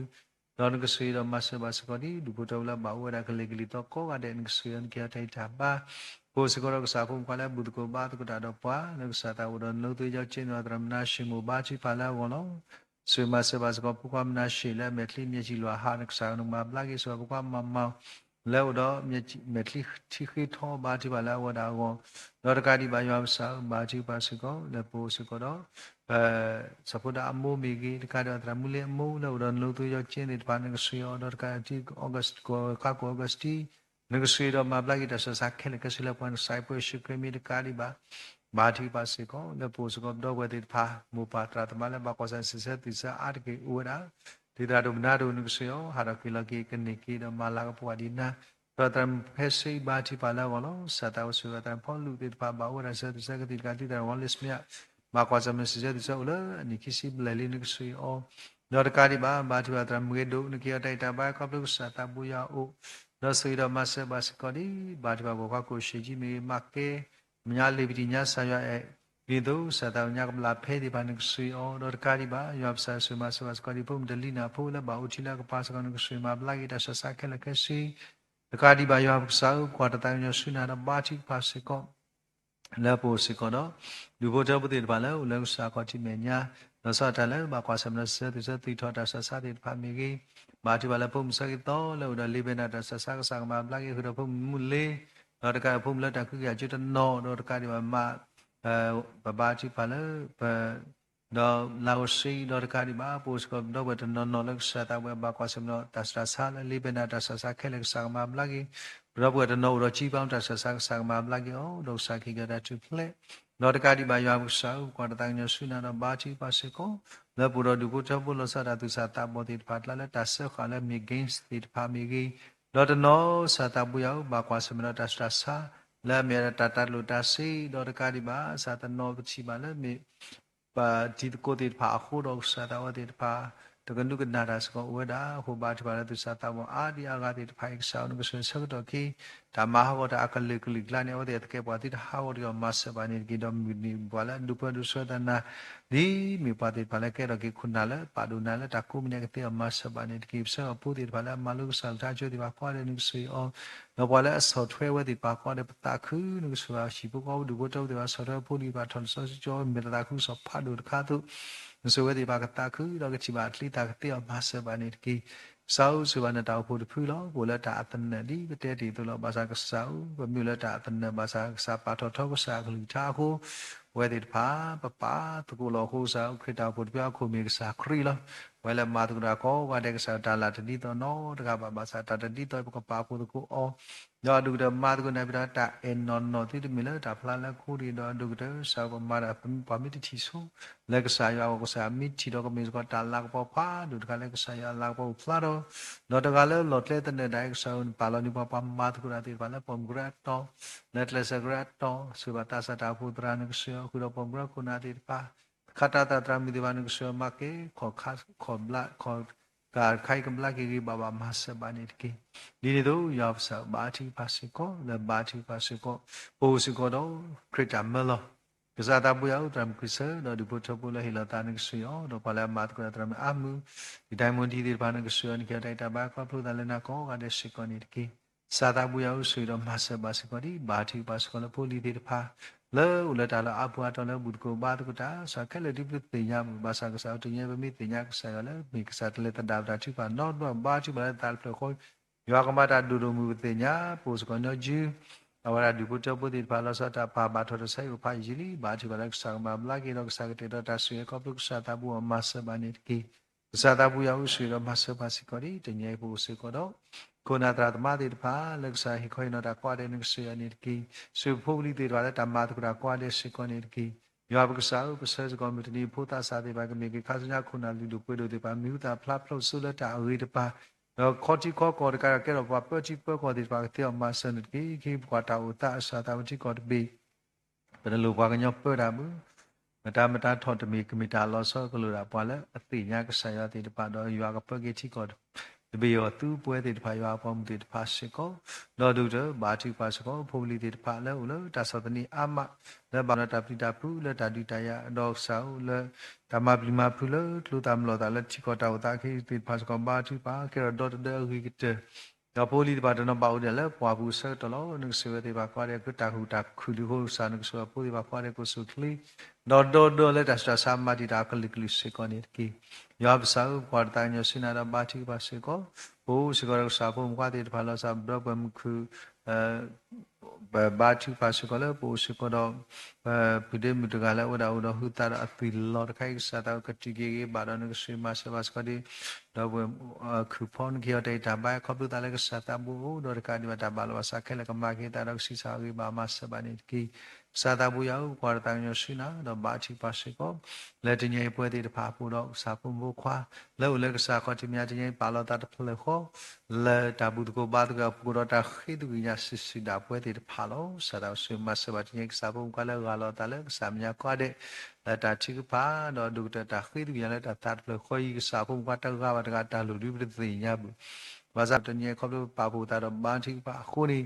don ke sui do mas ba sa ko di du pu do la ba we da ke le to ko ga de ke sui an ke ta ta ba ko se ko ro sa pu ko la bu ko ba ko da do pa no sa ta wo do no tu jo chin no tra na shi mu ba chi pa la wo lo sui ma se ba sa ko pu ko na shi la me tli mye chi lo ha na sa no ma bla ki so pu ko ma ma le wo do me tli chi khi tho ba chi pa la wo da wo do da ka di ba yo sa ba chi pa sa ko le pu se ko do sa pu da mo mi gi da ka da tra mu le mo le wo do no tu jo chin ni pa na sui o do ka ti august ko ka ko august ti no sui do ma bla ki da sa khe le ka si la pon sai pu shi kre mi da ka di ba ba thi pa se ko le pu se ko do we ti pha mu pa tra ta ma le ba ko sa se se ti sa a de ke u da ti da do na do no sui o ha da ki la ki ke ni ki do ma la ka pu di na pra tam phe sei ba thi pa la wo lo sa ta wo su ta pho lu ti pa ba wo da sa sa ka ti ka ti da wo lis mya ba ko sa me se se ti sa u la ni ki si ble li no sui o do da ka di ba thi pa tra mu ke do ni ki ta ta ba ka plu sa ta bu ya o no sui do ma se ba se ko di ba thi pa ko ka ko shi ji me ma ke nya le bi nya sa ya e ni do sa ta nya ka la phe di ba ni sui o do da ka di ba yo sa su ma se ba se ko di pum de li na phu la ba u chi la ka pa sa ko ni sui ma bla ki da sa sa ke la ke si da ka di ba yo sa ko ta ta yo su na da ba chi pa se ko la po se ko do du bo ta bu ti ba la u la sa ko chi me nya no sa ta la ba kwa sa na se ti sa ti tho ta sa sa ti pa mi gi ba ti ba la pum sa ki to la u da li be na da sa sa ka sa ma bla ki hu da pum mu le do da ka pum la ta ku ya chu ta no do da ka di ba ma ba chi pa la ba do la o si do da ka di ba po ko do we ta no la sa ta we ba kwa sa no ta sa la li be na ta sa khe le sa ma bla ki do we ta no do chi paung ta sa ma bla ki o do sa ki ga da tu ple do da ka di ba ya bu sa ko ta ta nyo su na da ba chi pa se ko le pu do du ko ta pu lo sa da tu sa ta bo ti pa la ta sa kha le mi gains ti pa mi gi do da no sa ta bu ya ba kwa sa ma ta sa la me ta ta lu ta si do da ka di ba sa ta no chi ba le mi ba ti ko ti pa khu do sa ta wa ti pa to kan du kan na da so wa da ho ba ti ba la tu sa ta mo a di a ga ti pa ik sa no so so do ki ta ma ha da akal le kli la ne wa de ke ba ti ha wa ri ma sa ba ni ki do mi ni ba la du pa du so da na di mi pa ti pa la ke do ki khu na la pa du na la ta ku mi ne ke ti ma sa ba ni ki sa pu ti ba la ma lu sa ta jo ti ba kwa le ni so o no ba la so thwe wa ti pa kwa de ta khu no so ba shi pu ko du ko to ti ba so da pu ni ba thon so jo mi ta khu so pha du kha tu so we ti ba ka ta khu do ke chi ba tli ta ke ti ma sa ba ni ki sau su ba na ta pu de phu lo bo la ta tan na di ba te ti tu lo ba sa ka sau ba mi la ta tan na ba sa pa tho tho ko sa ka lu ta khu we ti pa pa tu ko lo khu sa khri ta pu pya khu mi sa khri lo ဝဲလမာသူရာကောကတဲ့ကစားတာလာတတိတော်နော်တကဘာဘာစာတာတတိတော်ပကပါဖို့တကူအောတော့ဒုဒမာသူကနေပြတာအန်နော်နော်တိတမီလာတာဖလာလာခိုဒီတော့ဒုဒဆောကမာရာပါမီတီဆူလက်ကစားရောကစားမီချီတော့ကမီစကတာလာကပေါ်ဖာဒုဒကလက်ကစားရလာပေါ်ဖလာတော့တော့တကလည်းလော်လက်တဲ့ဒိုင်ဆောပါလောနီပပမာသူရာတိပါလာပုံဂရတ်တော့လက်လက်စဂရတ်တော့ဆူဘတာစတာဖူဒရာနကဆောခုတော့ပုံဂရခုနာတိပါခတာတာတရမီဒီဝနကဆောမကေခေါ်ခါခေါ်ဘလာခေါ်ကာခိုင်ကမလာကေဘာဘာမဆဘာနိတကေဒီနေတော့ရောက်စဘာတိပါစကောလဘာတိပါစကောပိုစကောတော့ခရစ်တမလောကစားတာပူရောက်တရမခရစ်ဆာတော့ဒီဘုထပူလဟီလာတာနကဆွေရောတော့ပါလာမတ်ကတရမအမှုဒီတိုင်းမွန်ဒီဒီဘာနကဆွေနိကတိုက်တာဘာကဖလို့တယ်နာကောကတဲ့စကောနိတကေစာတာပူရောက်ဆွေတော့မဆဘာစကောဒီဘာတိပါစကောလပိုလီဒီတဖာလဲဦးလက်တာလအပွားတော်လဲဘုဒ္ဓကိုဘာတကတာစကဲလေဒီပတိညာဘာသာကစားတညေပမိတိညာကစားရလဲမိကစားတလေတဒါတာချိပါနော်တော့ဘာချိပါလဲတာဖလခေါ်ယောကမတာဒူဒူမူတိညာပိုစကနောဂျူအဝရဒီဘုတပုတိဘာလာစတာပါဘာထောဆိုင်ဥဖိုင်ဂျီလီဘာချိပါလဲကစားမဘလာကေတော့ကစားကတေတော့တာဆွေကောပုကစားတာဘူမဆဘာနေကီကစားတာဘူရောက်ဆွေတော့မဆဘာစီကောဒီတညေဘူးစေကောတော့ကိုနာတရာသမတိတဖာလက်စားဟိခွိနောတာကွာတဲ့နကဆွေအနေကီဆွေဖို့လီတေတော်တဲ့တမတ်ကရာကွာတဲ့စေကောနေကီယောဘကစားဥပစေစကောမီတီဖိုတာစာတေဘာကမေကခါစညာခုနာလူလူပွေတို့တေပါမြူတာဖလားဖလို့ဆုလက်တာအဝေးတပါတော့ခေါတီခေါကောတကရကဲတော့ပချီပခေါတေပါကတေမဆန်ကီခိဘွာတာဥတာအစာတာဝတိကောတဘီဘယ်လိုဘွာကညောပတာဘူးမတာမတာထော်တမီကမီတာလောဆောကလိုတာပွာလဲအတိညာကဆာရတေတပါတော့ယောကပကေချီကောတဘေယောသူပွဲတေတဖာယောအပေါ်မူတေတဖာရှိကောတော့ဒုဒဘာတိပါစကောဖိုလီတေတဖာလဲဦးလို့တာသနီအမလက်ဘာနတာပိတာဖူလက်တာဒီတယတော့ဆောလက်ဓမ္မပလီမာဖူလို့လူတမလို့တာလက်ချီကောတာဝတာခိတေဖာစကောဘာတိပါကေရဒေါ်ဒေဟီကတေတော့ဖိုလီတပါတော့ပါဦးတယ်လဲပွားဘူးဆတ်တော်နုဆွေတေပါကွာတဲ့ကတာဟူတာခူလူဟိုစာနုဆွေပိုဒီပါကွာတဲ့ကိုဆုခလီတော့လက်တာစတာဆာမတီတာကလီကလီစေကောနေကီယောဘဆောပွားတာညစနာဘာတိပါစေကောဘိုးစကောစာဖုံကွာတဲ့ဖာလာစာဘရဘမ်ခုဘာတိပါစေကောလဲဘိုးစကောတော့ပိဒေမီတကလည်းဝဒါဝဒဟူတာအပီလော်ခိုင်စာတာကတိကေဘာရနကဆွေမဆဘစကဒီတော့ခုဖုန်ကြီးတဲ့တာဘာခေါပတာလည်းစာတာဘူတော့ကဒီမတာဘာလောစာခဲလည်းကမာကေတာတော့စီစာဝေဘာမဆဘနိကီစာတာဘူယောကွာတာညရှိနာတော့ဘာတိပါစေကောလက်တညေပွဲတဲ့တဖာဖို့တော့စာဖုံဘခွာလဲလက်ကစာခေါတိမြတညေပါလောတာတဖလေခောလဲတာဘူးတကိုဘာတကပူတော့တာခိတူညာစစ်စစ်တာပွဲတဲ့တဖာလောစာတော့ဆွေမဆဘတညေစာဖုံကလည်းဂါလောတာလည်းစာမြကွာတဲ့လက်တာချိကပါတော့ဒုတတာခိတူညာလက်တာတာဖလေခောကြီးစာဖုံကတကဘာတကတာလူလူပတိညာဘူးဘာသာတညေခေါလို့ပါဖို့တာတော့ဘာတိပါခုနေ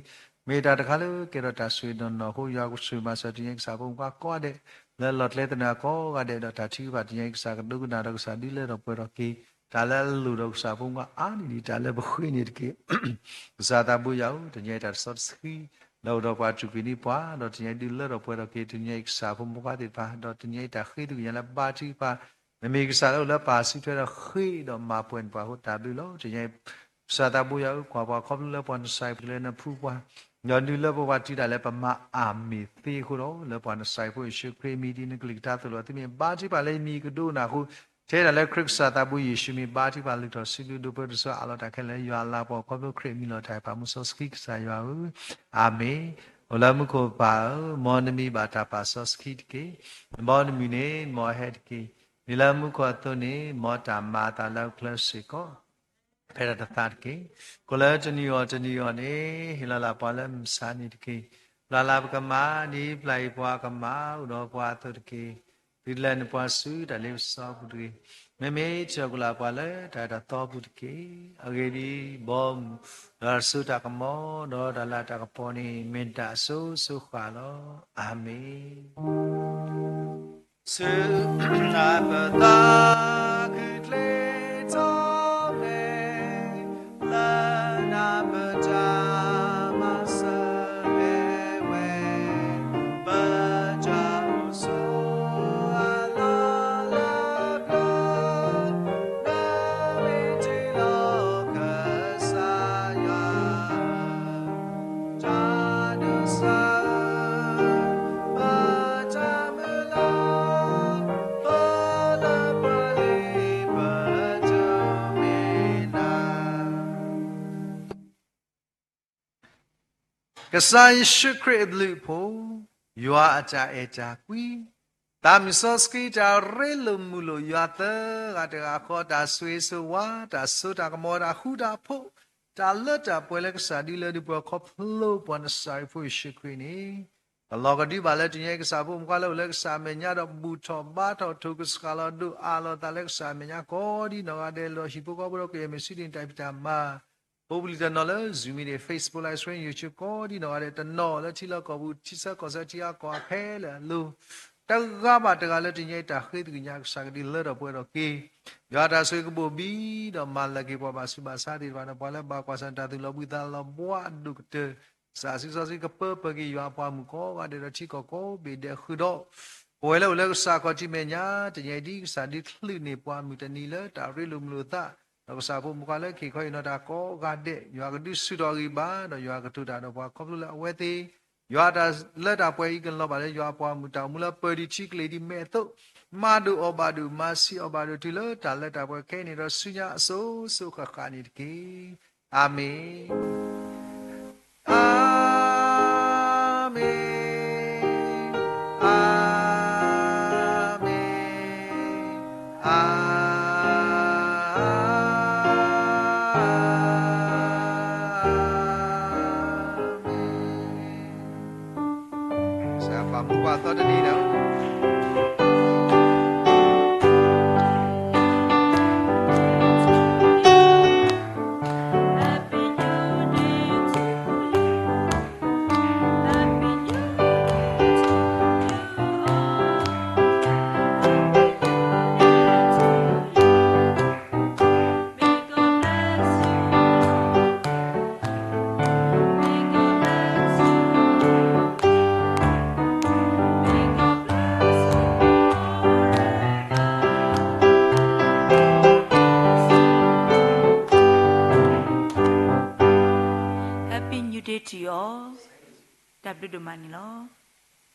မေတာတခါလို့ကေရတာဆွေနော်ဟိုရောက်ဆွေမဆတညေစာဖုံကကွာတဲ့လဲလော်လက်တနာကောကတဲ့တော့တာချိပါတညေစာကဒုကနာတော့စာဒီလဲတော့ပွဲတော့ကီဒါလည်းလူတော့စာဖုံကအာနီဒီဒါလည်းဘခွေးနေတကေဇာတာဘူရောက်တညေတာဆော့စခီလောတော့ပါချူကီနီပွားတော့တညေဒီလဲတော့ပွဲတော့ကီတညေစာဖုံဘွားတိပါတော့တညေတာခိတူရလည်းပါချိပါမမေကစားတော့လည်းပါစီထွဲတော့ခိတော့မပွင့်ပွားဟိုတာဘူးလို့တညေစာတာဘူရောက်ကွာပွားခေါပလဲပွားဆိုင်ပလဲနဖူပွားညော်ဒီလဘဝတိတာလည်းပမအာမီသေခုတော့လပွားနဆိုင်ဖို့ရှုခရမီဒီနကလစ်တာဆိုတော့တိမြဘာတိပါလဲမီကဒိုနာခုထဲတယ်လည်းခရစ်စာတာဘူးယေရှုမီဘာတိပါလို့တော့စီလူဒိုပတ်ဆိုအလောတာခဲလဲရွာလာပေါ်ခေါပခရမီလို့ထိုင်ပါမှုဆိုစကိစာရွာဘူးအာမေဟောလာမှုကိုပါမောနမီဘာတာပါဆိုစကိတကေမောနမီနေမောဟက်ကေနီလာမှုကိုတော့နေမောတာမာတာလောက်ကလစီကိုဖဲရတာတာကေကိုလာတနီယောနေဟီလာလာပါလမ်စာနီတကေလာလာပကမာနီပလိုက်ပွားကမာဥတော်ပွားတုတကေဒီလန်ပွားစုတလေးစောဘူးတကေမေမေချောကလာပါလေဒါတော့ဘူးတကေအဂေဒီဘောမ်ဒါစုတာကမောဒေါ်ဒါလာတာကပေါ်နေမင်တာဆုခါလောအာမေစေနာပတာခေတလေတော်လေလာနာပတာမဆာလေဝဲပကြဆိုအလာလာကနာဝေတီလောကဆာယာဂျာဒုဆာဘာတမလာပါလာပါလေ ကစားရှိခရစ်လူဖို့ယွာအကြအကြကွီတာမီဆော့စကီတာရဲလမူလိုယွာတကတကခေါ်တာဆွေးဆွဝါတာဆိုတာကမောတာဟူတာဖို့တာလတ်တာပွဲလက်ကစားဒီလေဒီပေါ်ခေါပလို့ပေါ်နဆိုင်ဖို့ရှိခရစ်နေအလောကဒီဘာလဲတင်ရဲ့ကစားဖို့မကလို့လက်ကစားမညာတော့ဘူထောဘာထောထုကစကလာဒူအာလောတာလက်စားမညာကိုဒီနော်ကတဲ့လို့ရှိဖို့ကဘရောကေမစီတင်တိုက်တာမာပိုပလီတနော်လဲဇူမီနေ Facebook live stream YouTube ကိုဒီနော်ကတဲ့တနော်လဲချီလောက်ကောဘူးချစ်ဆက်ကောဆက်ချီအကွာဖဲလဲလူတကဘာတကလည်းတင်ရဲ့တာခေတကညာစာကဒီလဲတော့ပွဲတော့ကေရတာဆွေကပိုဘီတော့မလကေပေါ်ပါစုပါစားဒီဘာတော့ဘာလဲဘာကွာစန်တာသူလောဘူးတာလောဘွားဒုကတဲ့စာစီကပပကီရွာပွားမှုကောကတဲ့ချီကောကိုဘေတဲ့ခုတော့ပွဲလဲလဲစာကောချိမညာတညဒီစာဒီခလိနေပွားမှုတနီလဲတာရီလူမလို့တာတော့စာဖို့မကလည်းခေခွေနော်တာကောကတဲ့ရွာကတိစုတော်ကြီးပါတော့ရွာကထုတာတော့ပွားကောပလို့လဲအဝဲသေးရွာတာလက်တာပွဲကြီးကလောပါလေရွာပွားမှုတောင်မူလားပဒီချီကလေးဒီမဲ့တော့မာဒူအဘာဒူမာစီအဘာဒူတီလတာလက်တာပွဲခဲနေတော့ဆုညာအစိုးဆုခခါနေတကေအာမင်အာမင်အာမင်အာတော်တည်းတော့to your W domani lo